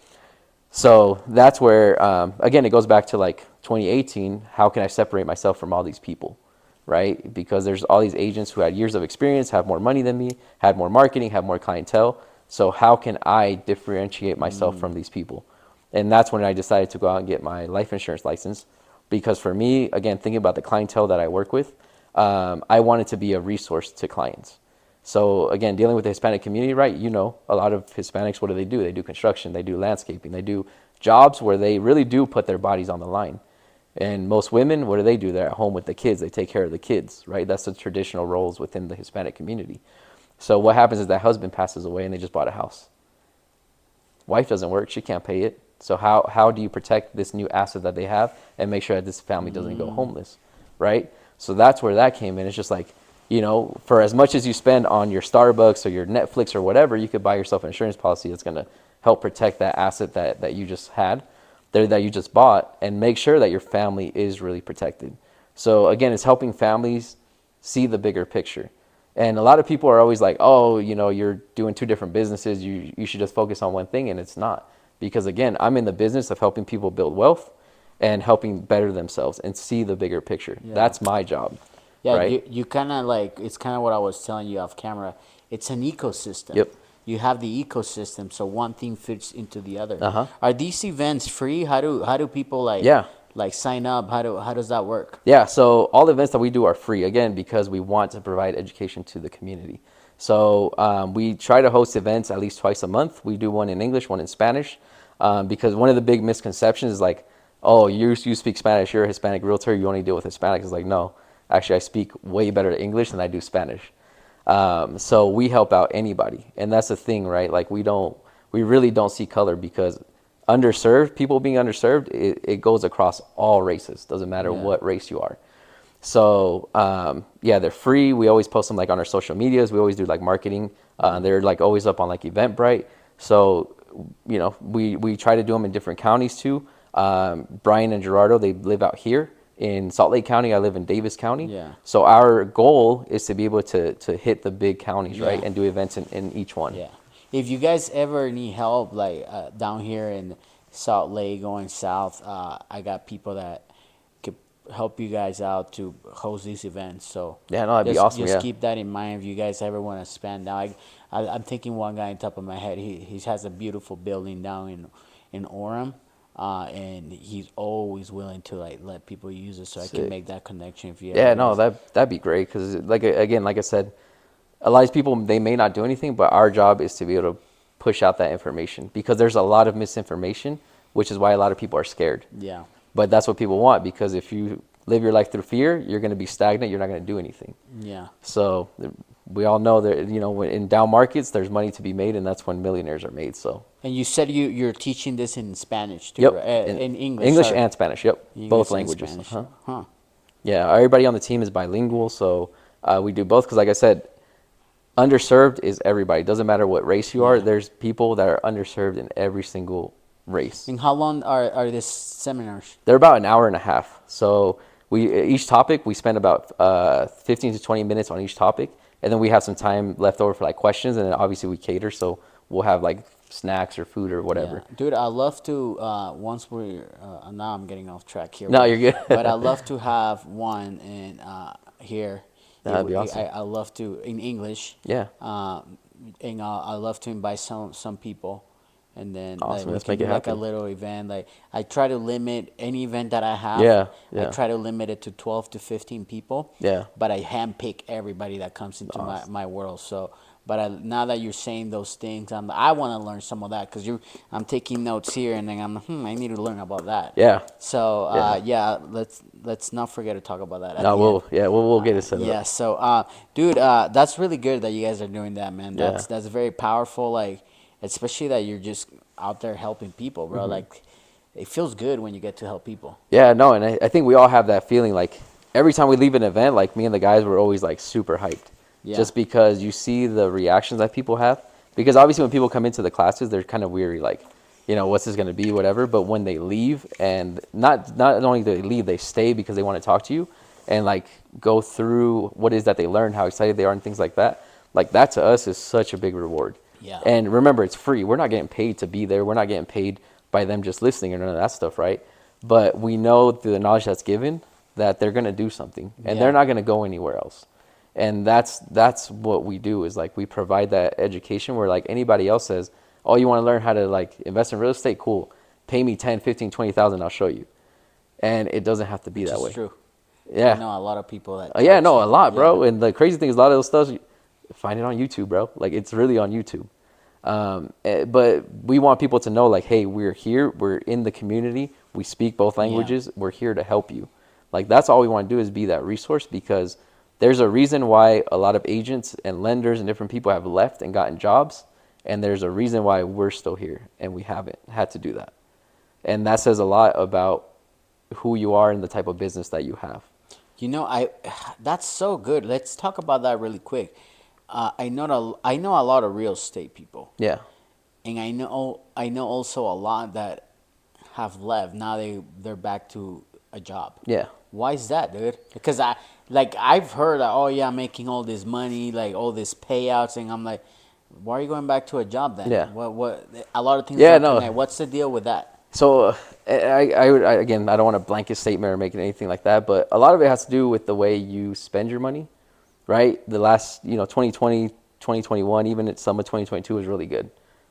So that's where, again, it goes back to like 2018. How can I separate myself from all these people, right? Because there's all these agents who had years of experience, have more money than me, had more marketing, have more clientele. So how can I differentiate myself from these people? And that's when I decided to go out and get my life insurance license. Because for me, again, thinking about the clientele that I work with, I wanted to be a resource to clients. So again, dealing with the Hispanic community, right? You know, a lot of Hispanics, what do? They do construction, they do landscaping, they do jobs where they really do put their bodies on the line. And most women, what do? They're at home with the kids. They take care of the kids, right? That's the traditional roles within the Hispanic community. So what happens is that husband passes away and they just bought a house. Wife doesn't work, she can't pay it. So how do you protect this new asset that they have and make sure that this family doesn't go homeless, right? So that's where that came in. It's just like, you know, for as much as you spend on your Starbucks or your Netflix or whatever, you could buy yourself an insurance policy that's going to help protect that asset that you just had, that you just bought, and make sure that your family is really protected. So again, it's helping families see the bigger picture. And a lot of people are always like, oh, you know, you're doing 2 different businesses. You should just focus on one thing. And it's not. Because again, I'm in the business of helping people build wealth and helping better themselves and see the bigger picture. Yeah. That's my job. Yeah, right? you kind of like, it's kind of what I was telling you off camera. It's an ecosystem. Yep. You have the ecosystem, so one thing fits into the other. Uh-huh. Are these events free? How do people like sign up? How does that work? Yeah, so all the events that we do are free, again, because we want to provide education to the community. So we try to host events at least twice a month. We do one in English, one in Spanish, because one of the big misconceptions is like, oh, you speak Spanish, you're a Hispanic realtor, you only deal with Hispanics. It's like, no, actually I speak way better English than I do Spanish. So we help out anybody. And that's the thing, right? Like we really don't see color, because people being underserved, it goes across all races. Doesn't matter what race you are. So they're free. We always post them like on our social medias. We always do like marketing. They're like always up on like Eventbrite. So, you know, we try to do them in different counties too. Brian and Gerardo, they live out here in Salt Lake County. I live in Davis County. Yeah. So our goal is to be able to hit the big counties, right? And do events in each one. Yeah. If you guys ever need help, like down here in Salt Lake going south, I got people that could help you guys out to host these events. So yeah, no, that'd be awesome. Just keep that in mind if you guys ever want to spend. Now, I'm thinking one guy on top of my head. He has a beautiful building down in Orem. And he's always willing to like let people use it, so I can make that connection. If you that'd be great, because like I said, a lot of people, they may not do anything, but our job is to be able to push out that information, because there's a lot of misinformation, which is why a lot of people are scared. Yeah. But that's what people want, because if you live your life through fear, you're going to be stagnant. You're not going to do anything. Yeah. So we all know that, you know, in down markets, there's money to be made, and that's when millionaires are made. So. And you said you're teaching this in Spanish too, yep. Right? In English. English and Spanish. Yep. English both languages. Uh-huh. Huh. Yeah. Everybody on the team is bilingual, so we do both. Because like I said, underserved is everybody. Doesn't matter what race you are. There's people that are underserved in every single race. And how long are these seminars? They're about an hour and a half. So each topic, we spend about 15 to 20 minutes on each topic. And then we have some time left over for like questions, and then obviously we cater. So we'll have like snacks or food or whatever. Yeah. Dude, I love to once we're now I'm getting off track here. No, you're good. But I love to have one in here. That'd be awesome. I love to in English. Yeah. And I love to invite some people, and then like, Awesome. we Let's can make do it like a happen. little event. Like I try to limit any event that I have. Yeah, I yeah. try to limit it to 12 to 15 people. Yeah. But I handpick everybody that comes into my world. So, but now that you're saying those things, I want to learn some of that because I'm taking notes here, and then I need to learn about that. Yeah. So Yeah. yeah, let's not forget to talk about that. At No, the we'll end. we'll get it set Yeah, up. so dude, that's really good that you guys are doing that, man. Yeah. That's very powerful, like especially that you're just out there helping people, bro. Like it feels good when you get to help people. Yeah, no, and I think we all have that feeling. Like every time we leave an event, like me and the guys were always like super hyped, Yeah. just because you see the reactions that people have. Because obviously, when people come into the classes, they're kind of weary, like, what's this going to be, whatever. But when they leave, and not only do they leave, they stay because they want to talk to you, and like go through what it is that they learned, how excited they are, and things like that. Like that to us is such a big reward. Yeah. And remember, it's free. We're not getting paid to be there. We're not getting paid by them just listening or none of that stuff, right? But we know through the knowledge that's given that they're going to do something, and Yeah. they're not going to go anywhere else. And that's what we do, is like we provide that education where like anybody else says, oh, you want to learn how to like invest in real estate? Cool. Pay me 10, 15, 20,000, I'll show you. And it doesn't have to be that Which way. is true. Yeah. I know a lot of people that. Yeah, charge no, a you. lot, bro. Yeah. And the crazy thing is a lot of those stuff, find it on YouTube, bro. Like it's really on YouTube. But we want people to know, like, hey, we're here. We're in the community. We speak both languages. We're here to help you. Like that's all we want to do, is be that resource, because there's a reason why a lot of agents and lenders and different people have left and gotten jobs. And there's a reason why we're still here and we haven't had to do that. And that says a lot about who you are and the type of business that you have. That's so good. Let's talk about that really quick. I know a lot of real estate people. Yeah. And I know also a lot that have left. Now they're back to a job. Yeah. Why is that, dude? Because I've heard that, oh yeah, I'm making all this money, like all these payouts, and I'm like, why are you going back to a job then? Yeah. What a lot of things. Yeah, don't no. connect. What's the deal with that? So again, I don't want to blanket statement or make it anything like that, but a lot of it has to do with the way you spend your money, right? The last, 2020, 2021, even at some of 2022 was really good.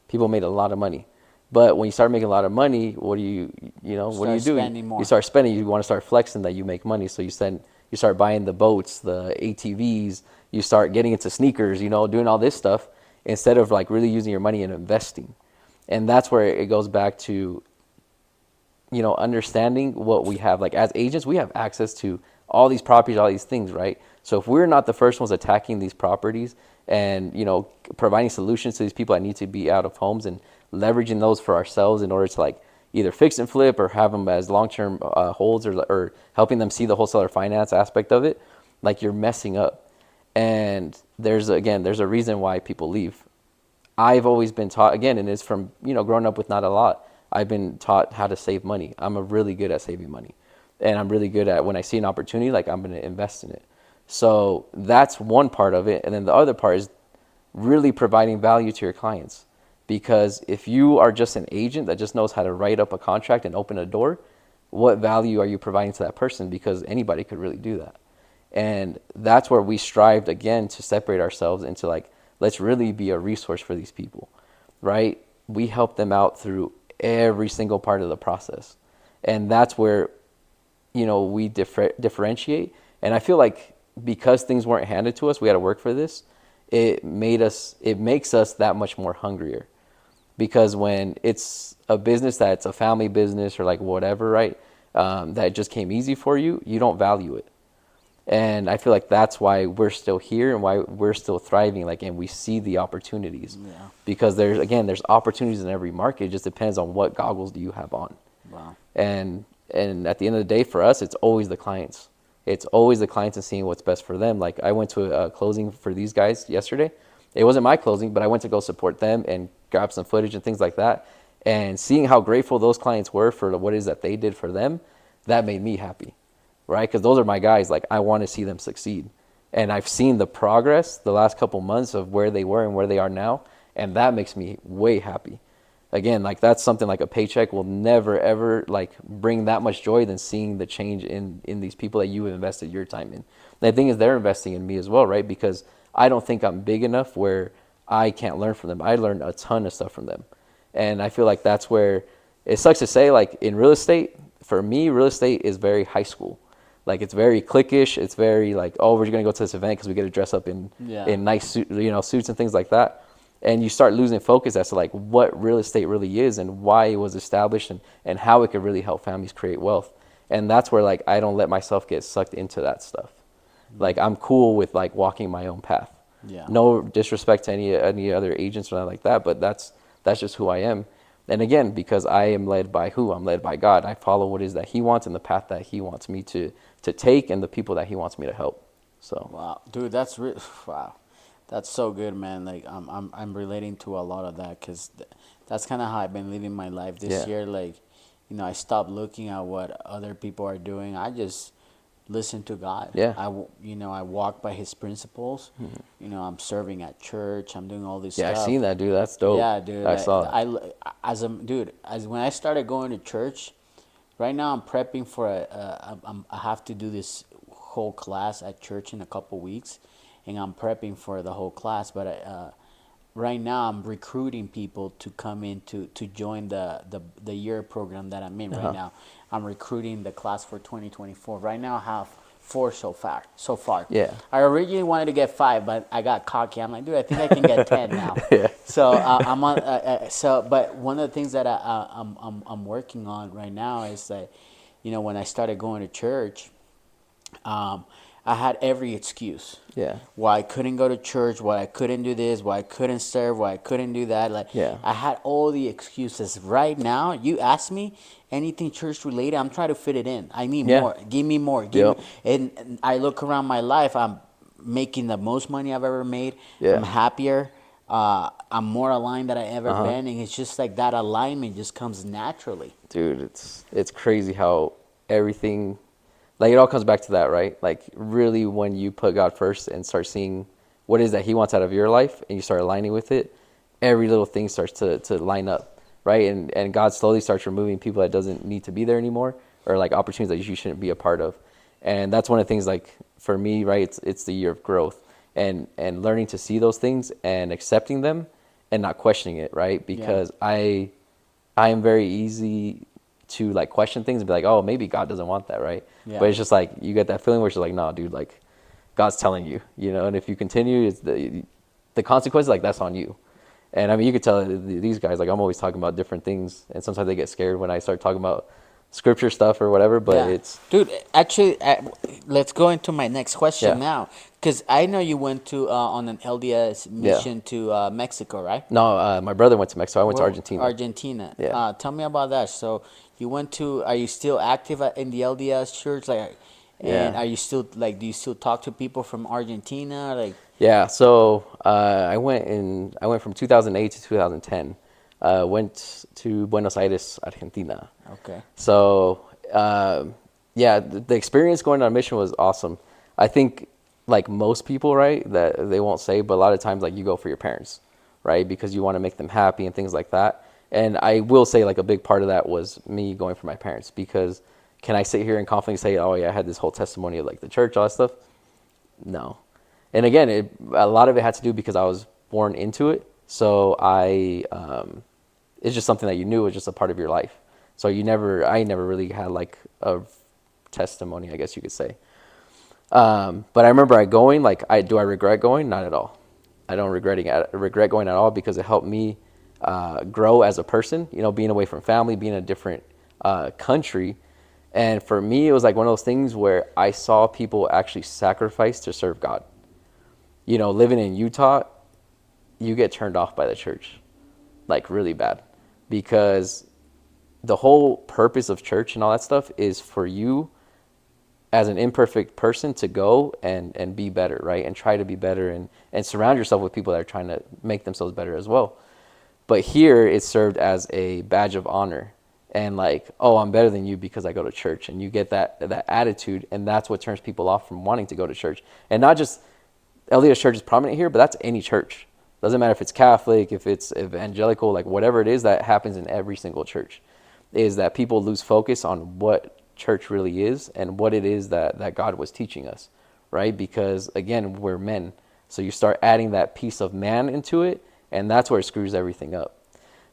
People made a lot of money. But when you start making a lot of money, what do you do? Spending more. You start spending. You want to start flexing that you make money. So you start buying the boats, the ATVs. You start getting into sneakers. Doing all this stuff instead of like really using your money and investing. And that's where it goes back to, understanding what we have. Like as agents, we have access to all these properties, all these things, right? So if we're not the first ones attacking these properties and, providing solutions to these people that need to be out of homes and leveraging those for ourselves in order to like either fix and flip or have them as long-term holds or helping them see the wholesaler finance aspect of it, like you're messing up. And there's a reason why people leave. I've always been taught, again, and it's from, growing up with not a lot, I've been taught how to save money. I'm really good at saving money. And I'm really good at, when I see an opportunity, like I'm going to invest in it. So that's one part of it. And then the other part is really providing value to your clients. Because if you are just an agent that just knows how to write up a contract and open a door, what value are you providing to that person? Because anybody could really do that. And that's where we strived, again, to separate ourselves into like, let's really be a resource for these people, right? We help them out through every single part of the process. And that's where, we differentiate. And I feel like because things weren't handed to us, we had to work for this. It makes us that much more hungrier. Because when it's a business that's a family business or like whatever, right, that just came easy for you, you don't value it. And I feel like that's why we're still here and why we're still thriving, and we see the opportunities. Yeah. Because there's opportunities in every market. It just depends on what goggles do you have on. Wow. And at the end of the day, for us, it's always the clients. It's always the clients and seeing what's best for them. Like I went to a closing for these guys yesterday. It wasn't my closing, but I went to go support them and grab some footage and things like that. And seeing how grateful those clients were for what it is that they did for them, that made me happy, right? Because those are my guys. Like I want to see them succeed. And I've seen the progress the last couple months of where they were and where they are now. And that makes me way happy. again, like that's something like a paycheck will never ever like bring that much joy than seeing the change in these people that you have invested your time in. And the thing is, they're investing in me as well, right? Because I don't think I'm big enough where I can't learn from them. I learned a ton of stuff from them. And I feel like that's where it sucks to say, like in real estate, for me, real estate is very high school. Like it's very cliquish. It's very like, oh, we're going to go to this event because we get to dress up in nice suits and things like that. And you start losing focus as to like what real estate really is and why it was established and how it could really help families create wealth. And that's where like I don't let myself get sucked into that stuff. Like I'm cool with like walking my own path. Yeah. No disrespect to any other agents or anything like that, but that's just who I am. And again, because I am led by who? I'm led by God. I follow what it is that He wants and the path that He wants me to take and the people that He wants me to help. So wow, dude, that's wow, that's so good, man. Like I'm relating to a lot of that because that's kind of how I've been living my life this year. Like, you know, I stopped looking at what other people are doing. I just listen to God. Yeah. I walk by His principles. Mm-hmm. You know, I'm serving at church. I'm doing all this yeah, stuff. I seen that, dude. That's dope. Yeah, dude. I saw that. As when I started going to church, right now I'm prepping for I have to do this whole class at church in a couple weeks, and I'm prepping for the whole class. But right now I'm recruiting people to come in to join the year program that I'm in right now. I'm recruiting the class for 2024. Right now I have 4 so far. Yeah. I originally wanted to get 5, but I got cocky. I'm like, dude, I think I can get 10 now. Yeah. So I'm on. But one of the things that I'm working on right now is that, you know, when I started going to church, I had every excuse. Yeah. Why I couldn't go to church, why I couldn't do this, why I couldn't serve, why I couldn't do that. Like, I had all the excuses. Right now, you ask me anything church related, I'm trying to fit it in. I need more. Give me more. And I look around my life, I'm making the most money I've ever made. I'm happier. I'm more aligned than I ever been. And it's just like that alignment just comes naturally. Dude, it's crazy how everything... Like, it all comes back to that, right? Like, really, when you put God first and start seeing what it is that He wants out of your life and you start aligning with it, every little thing starts to line up, right? And God slowly starts removing people that doesn't need to be there anymore or, like, opportunities that you shouldn't be a part of. And that's one of the things, like, for me, right, it's the year of growth and learning to see those things and accepting them and not questioning it, right? Because I am very easy to like question things and be like, oh, maybe God doesn't want that, right? Yeah. But it's just like you get that feeling where it's like, no, dude, like God's telling you, you know, and if you continue, it's the consequences, like that's on you. And I mean, you could tell these guys, like I'm always talking about different things, and sometimes they get scared when I start talking about scripture stuff or whatever. But it's dude. Actually, let's go into my next question now, because I know you went to on an LDS mission to Mexico, right? No, my brother went to Mexico. I went to Argentina. Argentina. Yeah. Tell me about that. So you went to. Are you still active in the LDS church? Like, and are you still like? Do you still talk to people from Argentina? Like. Yeah. So I went from 2008 to 2010. Went to Buenos Aires, Argentina. Okay. So, the experience going on a mission was awesome. I think, like most people, right, that they won't say, but a lot of times, like, you go for your parents, right, because you want to make them happy and things like that. And I will say, like, a big part of that was me going for my parents, because can I sit here and confidently say, oh, yeah, I had this whole testimony of, like, the church, all that stuff? No. And again, a lot of it had to do because I was born into it. So it's just something that you knew was just a part of your life. So I never really had like a testimony, I guess you could say. But I remember going, like, do I regret going? Not at all. I don't regret going at all, because it helped me grow as a person, you know, being away from family, being in a different country. And for me, it was like one of those things where I saw people actually sacrifice to serve God. You know, living in Utah, you get turned off by the church, like really bad, because the whole purpose of church and all that stuff is for you as an imperfect person to go and be better, right? And try to be better and surround yourself with people that are trying to make themselves better as well. But here it's served as a badge of honor and like, oh, I'm better than you because I go to church. And you get that attitude, and that's what turns people off from wanting to go to church. And not just LDS church is prominent here, but that's any church. Doesn't matter if it's Catholic, if it's evangelical, like whatever it is that happens in every single church, is that people lose focus on what church really is and what it is that God was teaching us, right? Because again, we're men. So you start adding that piece of man into it, and that's where it screws everything up.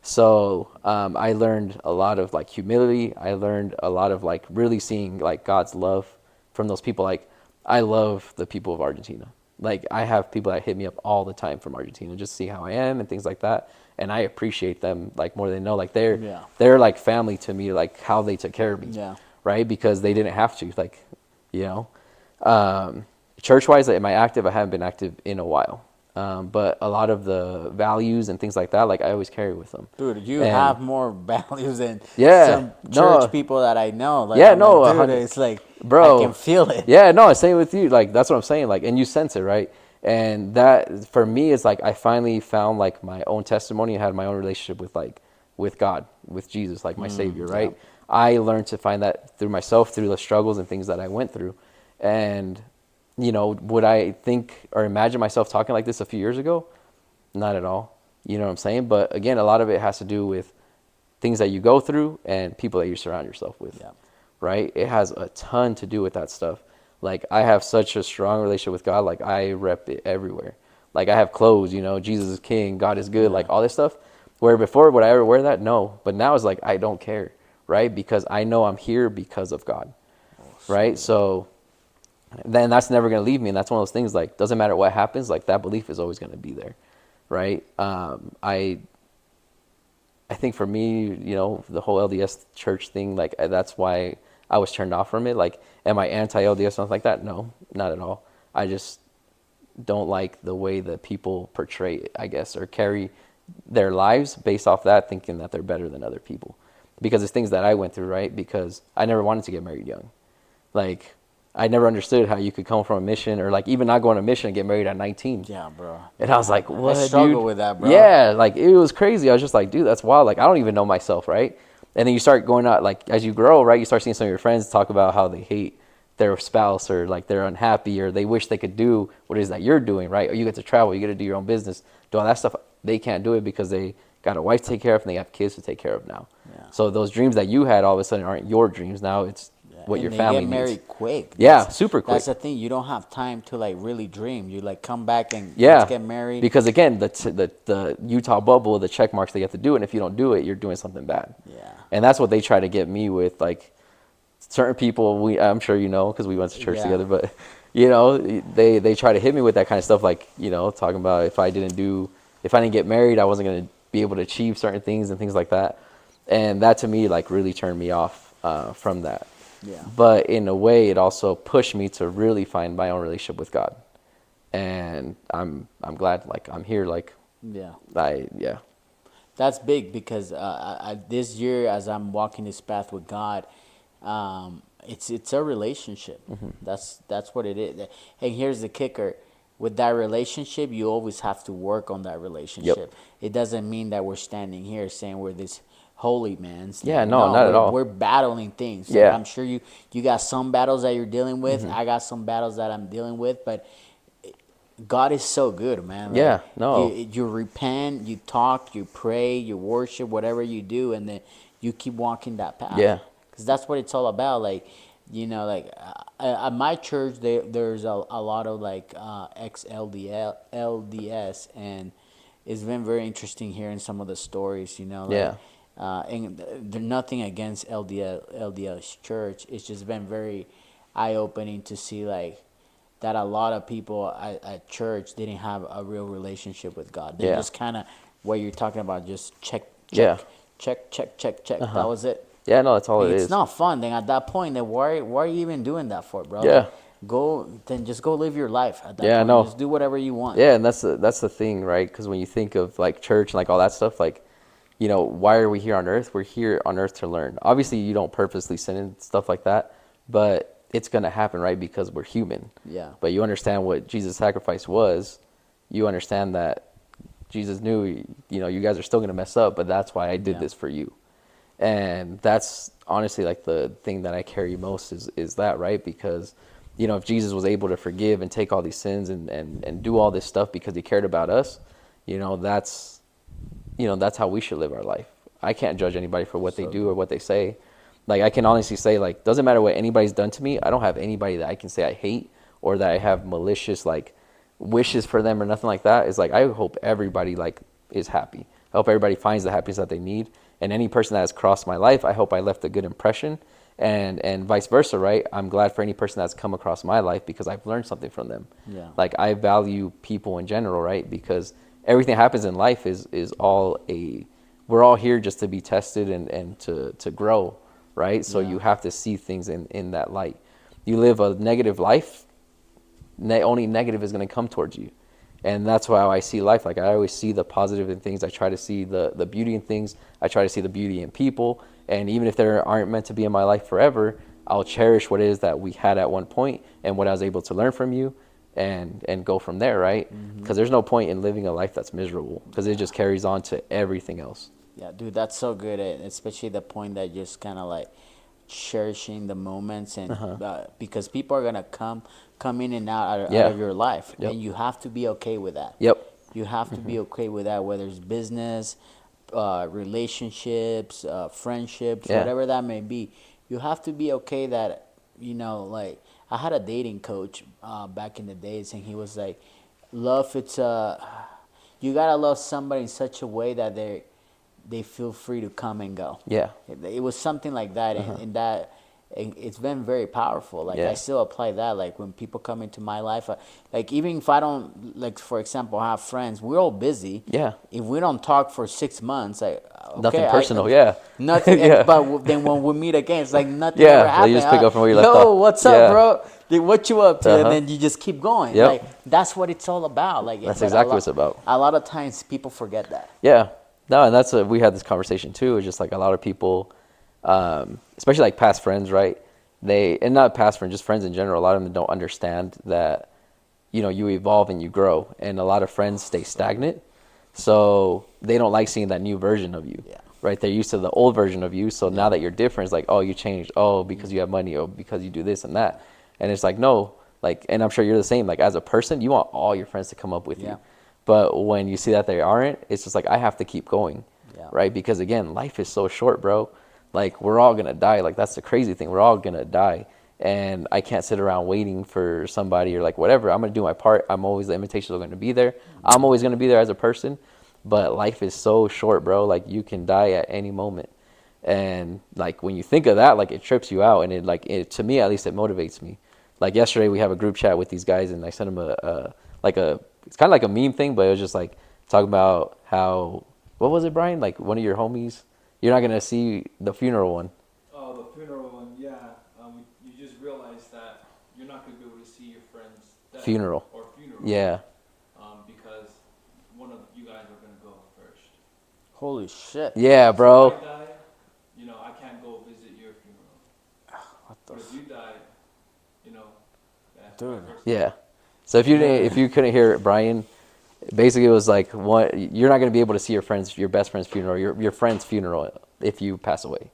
So I learned a lot of like humility. I learned a lot of like really seeing like God's love from those people. Like I love the people of Argentina. Like I have people that hit me up all the time from Argentina, just see how I am and things like that. And I appreciate them like more than they know. Like they're like family to me, like how they took care of me. Yeah. Right? Because they didn't have to, like, you know, church-wise, am I active? I haven't been active in a while. But a lot of the values and things like that, like I always carry with them. Dude, you have more values than Yeah, some church people that I know. Like, Yeah, I'm no, like, dude, it's like, bro, I can feel it. Yeah, no, same with you. Like that's what I'm saying. Like, and you sense it, right? And that for me is like I finally found like my own testimony and had my own relationship with God, with Jesus, like my Savior, right? Yeah. I learned to find that through myself, through the struggles and things that I went through. And you know, would I think or imagine myself talking like this a few years ago? Not at all. You know what I'm saying? But again, a lot of it has to do with things that you go through and people that you surround yourself with. Yeah. Right? It has a ton to do with that stuff. Like I have such a strong relationship with God. Like I rep it everywhere. Like I have clothes, you know, Jesus is king, God is good, like all this stuff. Where before, would I ever wear that? No. But now it's like, I don't care. Right? Because I know I'm here because of God. Right? So then that's never going to leave me. And that's one of those things, like, doesn't matter what happens, like that belief is always going to be there. Right? I think for me, you know, the whole LDS church thing, like that's why I was turned off from it. Like, am I anti-LDS or something like that? No, not at all. I just don't like the way that people portray it, I guess, or carry their lives based off that, thinking that they're better than other people. Because it's things that I went through, right? Because I never wanted to get married young. Like, I never understood how you could come from a mission or like even not go on a mission and get married at 19. Yeah, bro. And I was like, what, I struggle dude? with that, bro. Yeah, like it was crazy. I was just like, dude, that's wild. Like, I don't even know myself, right? And then you start going out, like, as you grow, right, you start seeing some of your friends talk about how they hate their spouse or like they're unhappy or they wish they could do what it is that you're doing, right? Or you get to travel, you get to do your own business, do all that stuff. They can't do it because they got a wife to take care of and they have kids to take care of now. Yeah. So those dreams that you had all of a sudden aren't your dreams. Now it's what and your they family get married needs. quick. Yeah, super quick. That's the thing. You don't have time to like really dream. You like come back and Yeah, let's get married. because again, the Utah bubble, the check marks that you have to do, and if you don't do it, you're doing something bad. Yeah. And that's what they try to get me with, like certain people. I'm sure you know because we went to church together, but you know they try to hit me with that kind of stuff, like you know talking about if I didn't get married, I wasn't going to be able to achieve certain things and things like that. And that to me like really turned me off from that. Yeah. But in a way, it also pushed me to really find my own relationship with God. And I'm glad, like I'm here, like yeah. That's big because this year, as I'm walking this path with God, it's a relationship. Mm-hmm. That's what it is. And here's the kicker: with that relationship, you always have to work on that relationship. Yep. It doesn't mean that we're standing here saying we're this holy man. Yeah, no, not at all. We're battling things. Yeah. Like I'm sure you got some battles that you're dealing with. Mm-hmm. I got some battles that I'm dealing with, but God is so good, man. Like, Yeah, no. You repent, you talk, you pray, you worship, whatever you do, and then you keep walking that path. Yeah. Because that's what it's all about. Like, you know, like at my church, there's a lot of like LDS, and it's been very interesting hearing some of the stories. You know, like, Yeah. and there's nothing against LDS church. It's just been very eye opening to see like that a lot of people at church didn't have a real relationship with God. They just kind of what you're talking about, just check. That was it. Yeah, no, that's all it is. It's not fun. Then at that point, then why are you even doing that for, bro? Yeah. Just go live your life at that Yeah, point. no. Just do whatever you want. Yeah, and that's the thing, right? Because when you think of like church and like all that stuff, like, you know, why are we here on earth? We're here on earth to learn. Obviously, you don't purposely sin and stuff like that, but it's going to happen, right? Because we're human. Yeah. But you understand what Jesus' sacrifice was. You understand that Jesus knew, you know, you guys are still going to mess up, but that's why I did this for you. And that's honestly like the thing that I carry most is that, right? Because, you know, if Jesus was able to forgive and take all these sins and do all this stuff because he cared about us, that's that's how we should live our life. I can't judge anybody for what they do or what they say. Like, I can honestly say, like, doesn't matter what anybody's done to me. I don't have anybody that I can say I hate or that I have malicious, like, wishes for them or nothing like that. It's like, I hope everybody, like, is happy. I hope everybody finds the happiness that they need. And any person that has crossed my life, I hope I left a good impression. And vice versa, right? I'm glad for any person that's come across my life because I've learned something from them. Yeah. Like, I value people in general, right? Because everything that happens in life is all we're all here just to be tested and to grow, right? So you have to see things in that light. You live a negative life, only negative is going to come towards you. And that's how I see life. Like, I always see the positive in things. I try to see the beauty in things. I try to see the beauty in people. And even if they aren't meant to be in my life forever, I'll cherish what it is that we had at one point and what I was able to learn from you and go from there, right? Because there's no point in living a life that's miserable because it just carries on to everything else. Yeah, dude, that's so good. Especially the point that just kind of like cherishing the moments and because people are going to come in and out of your life. Yep. And you have to be okay with that. Yep. You have to be okay with that, whether it's business, relationships, friendships, whatever that may be. You have to be okay that, like, I had a dating coach back in the days, and he was like, love, you gotta love somebody in such a way that they feel free to come and go. Yeah. It was something like that, and that it's been very powerful. Like, I still apply that. Like, when people come into my life, like, even if I don't, like, for example, have friends, we're all busy. Yeah. If we don't talk for 6 months, like, okay, nothing personal, nothing. But then when we meet again, it's like nothing ever happened. You just pick up from where you left off. Yo, what's up, bro? What you up to? And then you just keep going. Yep. Like, that's what it's all about. Like, that's exactly what it's about. A lot of times people forget that. Yeah. No, and we had this conversation too. It's just like a lot of people, especially like past friends, right? And not past friends, just friends in general. A lot of them don't understand that, you evolve and you grow, and a lot of friends stay stagnant. So they don't like seeing that new version of you, right? They're used to the old version of you. So now that you're different, it's like, oh, you changed. Oh, because you have money, or because you do this and that. And it's like, no, like, and I'm sure you're the same. Like, as a person, you want all your friends to come up with you. But when you see that they aren't, it's just like, I have to keep going, right? Because again, life is so short, bro. Like, we're all going to die. Like, that's the crazy thing. We're all going to die. And I can't sit around waiting for somebody or like whatever. I'm going to do my part. The invitations are going to be there. I'm always going to be there as a person. But life is so short, bro. Like, you can die at any moment. And like, when you think of that, like, it trips you out. And to me, at least, it motivates me. Like, yesterday we have a group chat with these guys, and I sent them it's kind of like a meme thing, but it was just like talking about how, what was it, Brian? Like, one of your homies, you're not going to see the funeral one. Oh, the funeral one, yeah. You just realize that you're not going to be able to see your friend's death funeral. Yeah. Because one of you guys are going to go first. Holy shit. Yeah, bro. If I die, I can't go visit your funeral. But if you die, Dude. Yeah. So if you couldn't hear it, Brian, basically it was like, you're not going to be able to see your best friend's funeral, your friend's funeral if you pass away.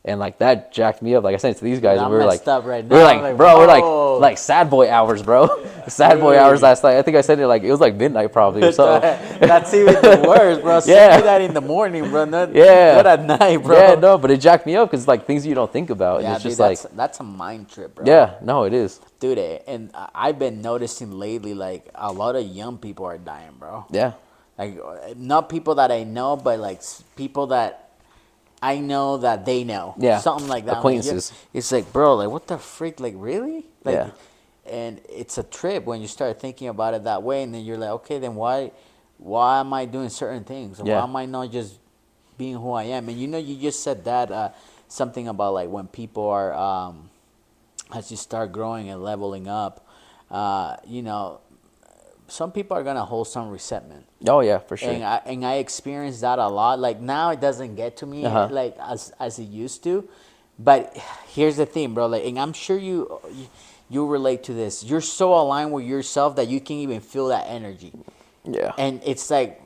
And like, that jacked me up. Like, I sent it to these guys, and we were like, we're like sad boy hours, bro. Sad boy hours last night. I think I said it like, it was like midnight probably or something. That's even the worst, bro. Say that in the morning, bro. Not at night, bro. Yeah, no, but it jacked me up because it's like things you don't think about. Yeah, and it's dude, just that's a mind trip, bro. Yeah, no, it is. Dude, and I've been noticing lately, like, a lot of young people are dying, bro. Yeah. Like, not people that I know, but like people that I know that they know. Yeah. Something like that. Acquaintances. Like, it's like, bro, like, what the freak? Like, really? Like, yeah. And it's a trip when you start thinking about it that way, and then you're like, okay, then why am I doing certain things? Why am I not just being who I am? And you just said that something about like when people are as you start growing and leveling up, some people are gonna hold some resentment. Oh yeah, for sure. And I experienced that a lot. Like, now it doesn't get to me like as it used to. But here's the thing, bro. Like, and I'm sure you relate to this. You're so aligned with yourself that you can even feel that energy. Yeah. And it's like,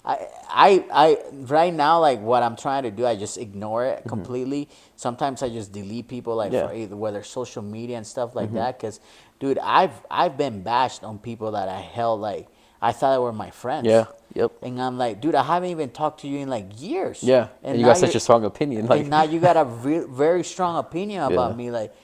I right now, like, what I'm trying to do, I just ignore it completely. Sometimes I just delete people, like, for either, whether social media and stuff like that. Because, dude, I've been bashed on people that I held, like, I thought they were my friends. Yeah. Yep. And I'm like, dude, I haven't even talked to you in like years. Yeah. And you now got such a strong opinion. Like, and now you got a very strong opinion about Yeah. me. Like,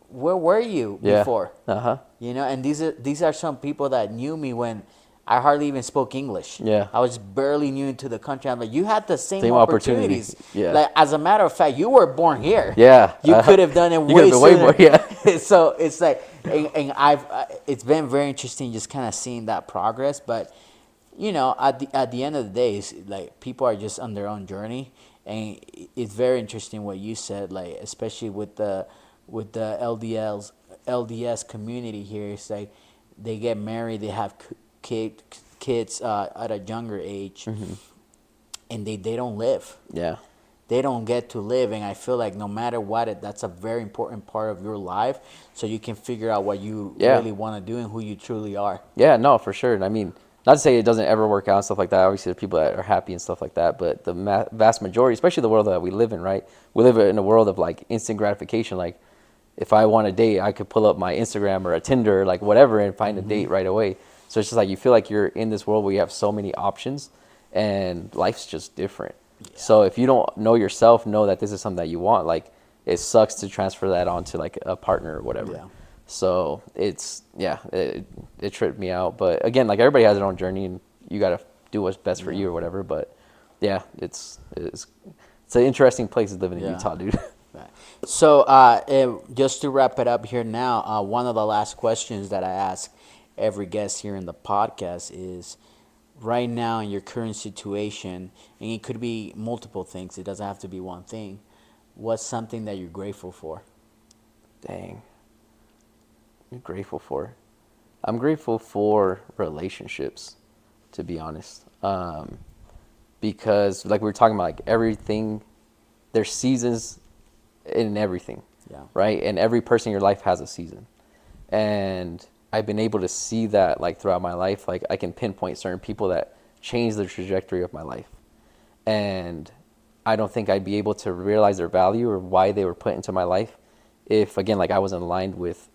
where were you yeah. before? Uh-huh. You know, and these are some people that knew me when I hardly even spoke English. Yeah. I was barely new into the country. I'm like, you had the same Same opportunity. opportunities. Yeah. Like, as a matter of fact, you were born here. Yeah. You could have done it You way could've been sooner. way more, yeah. So it's like, and it's been very interesting just kind of seeing that progress. But, you know, at the end of the day, it's like people are just on their own journey. And it's very interesting what you said, like, especially with the LDS community here. It's like they get married, they have kids at a younger age, and they don't live. Yeah. They don't get to live, and I feel like no matter what, that's a very important part of your life, so you can figure out what you Yeah. really want to do and who you truly are. Yeah, no, for sure. And I mean, not to say it doesn't ever work out and stuff like that. Obviously, there are people that are happy and stuff like that. But the vast majority, especially the world that we live in, right? We live in a world of like instant gratification. Like, if I want a date, I could pull up my Instagram or a Tinder, like whatever, and find a date right away. So it's just like you feel like you're in this world where you have so many options, and life's just different. Yeah. So if you don't know yourself, know that this is something that you want, like it sucks to transfer that onto like a partner or whatever. Yeah. So it tripped me out. But again, like everybody has their own journey, and you got to do what's best for you or whatever. But yeah, it's an interesting place to live in Utah, dude. So just to wrap it up here now, one of the last questions that I ask every guest here in the podcast is, right now in your current situation, and it could be multiple things, it doesn't have to be one thing, what's something that you're grateful for? Dang. You're grateful for? I'm grateful for relationships, to be honest. Because like we were talking about, like everything, there's seasons in everything, right? And every person in your life has a season. And I've been able to see that like throughout my life. Like I can pinpoint certain people that changed the trajectory of my life. And I don't think I'd be able to realize their value or why they were put into my life if, again, like I wasn't aligned with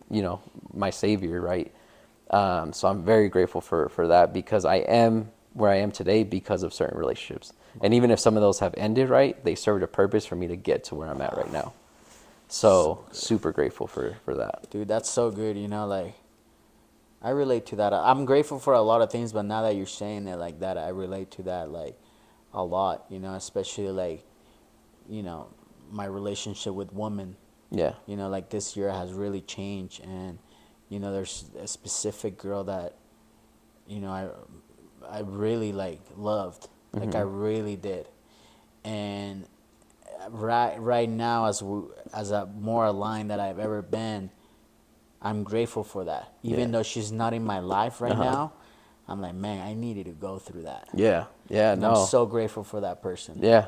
you know, my Savior, right? So I'm very grateful for that, because I am where I am today because of certain relationships. And even if some of those have ended, right, they served a purpose for me to get to where I'm at right now. So super grateful for that. Dude, that's so good. You know, like, I relate to that. I'm grateful for a lot of things, but now that you're saying it like that, I relate to that, like, a lot, you know, especially, like, you know, my relationship with women. Yeah. You know, like, this year has really changed, and, you know, there's a specific girl that, you know, I really, like, loved. Like, I really did. And right now, as a more aligned that I've ever been, I'm grateful for that. Even though she's not in my life right now, I'm like, man, I needed to go through that. Yeah. And I'm so grateful for that person. Yeah.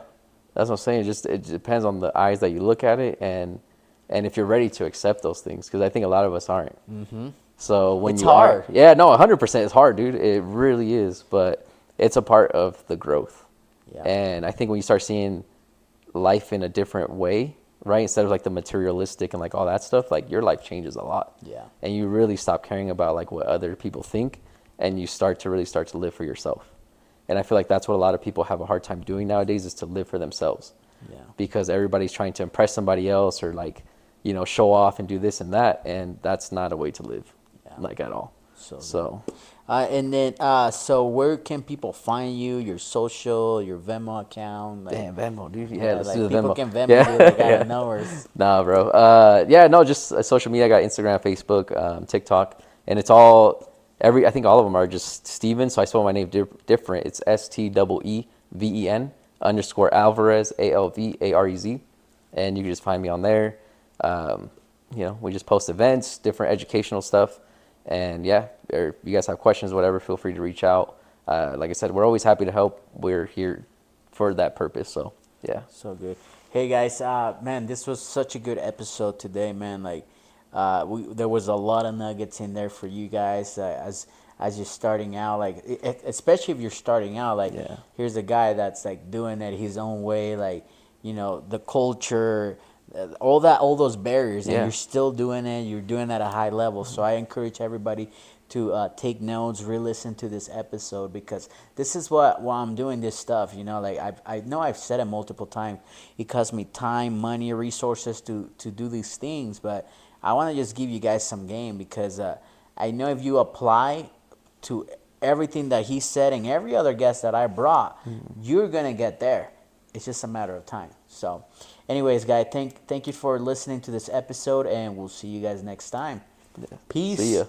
That's what I'm saying. It depends on the eyes that you look at it, and if you're ready to accept those things, because I think a lot of us aren't. So when it's you hard. are, yeah, no, 100% it's hard, dude. It really is, but it's a part of the growth. Yeah. And I think when you start seeing life in a different way, right, instead of like the materialistic and like all that stuff, like your life changes a lot. Yeah. And you really stop caring about like what other people think, and you start to live for yourself. And I feel like that's what a lot of people have a hard time doing nowadays, is to live for themselves. Yeah. Because everybody's trying to impress somebody else, or like, you know, show off and do this and that, and that's not a way to live, like at all. So and then so where can people find you? Your social, your Venmo account? Like, damn, Venmo, dude. Yeah, let's like do the people Venmo. can Venmo you, like, out of nowhere. Nah, bro. Just social media. I got Instagram, Facebook, TikTok, and it's all I think all of them are just Steven. So I spell my name different. It's STEEVEN _Alvarez, ALVAREZ, and you can just find me on there. You know, we just post events, different educational stuff, and or if you guys have questions, whatever, feel free to reach out. Like I said, we're always happy to help. We're here for that purpose. So yeah. So good. Hey guys, man, this was such a good episode today, man. Like, there was a lot of nuggets in there for you guys as you're starting out, like, especially if you're starting out, like, here's a guy that's like doing it his own way, like, you know, the culture, all those barriers, and you're still doing it. You're doing it at a high level. So I encourage everybody to take notes, re-listen to this episode, because this is what while I'm doing this stuff, you know, like I know I've said it multiple times. It costs me time, money, resources to do these things, but I want to just give you guys some game, because I know if you apply to everything that he said and every other guest that I brought, you're gonna get there. It's just a matter of time. So, anyways, guys, thank you for listening to this episode, and we'll see you guys next time. Peace. See ya.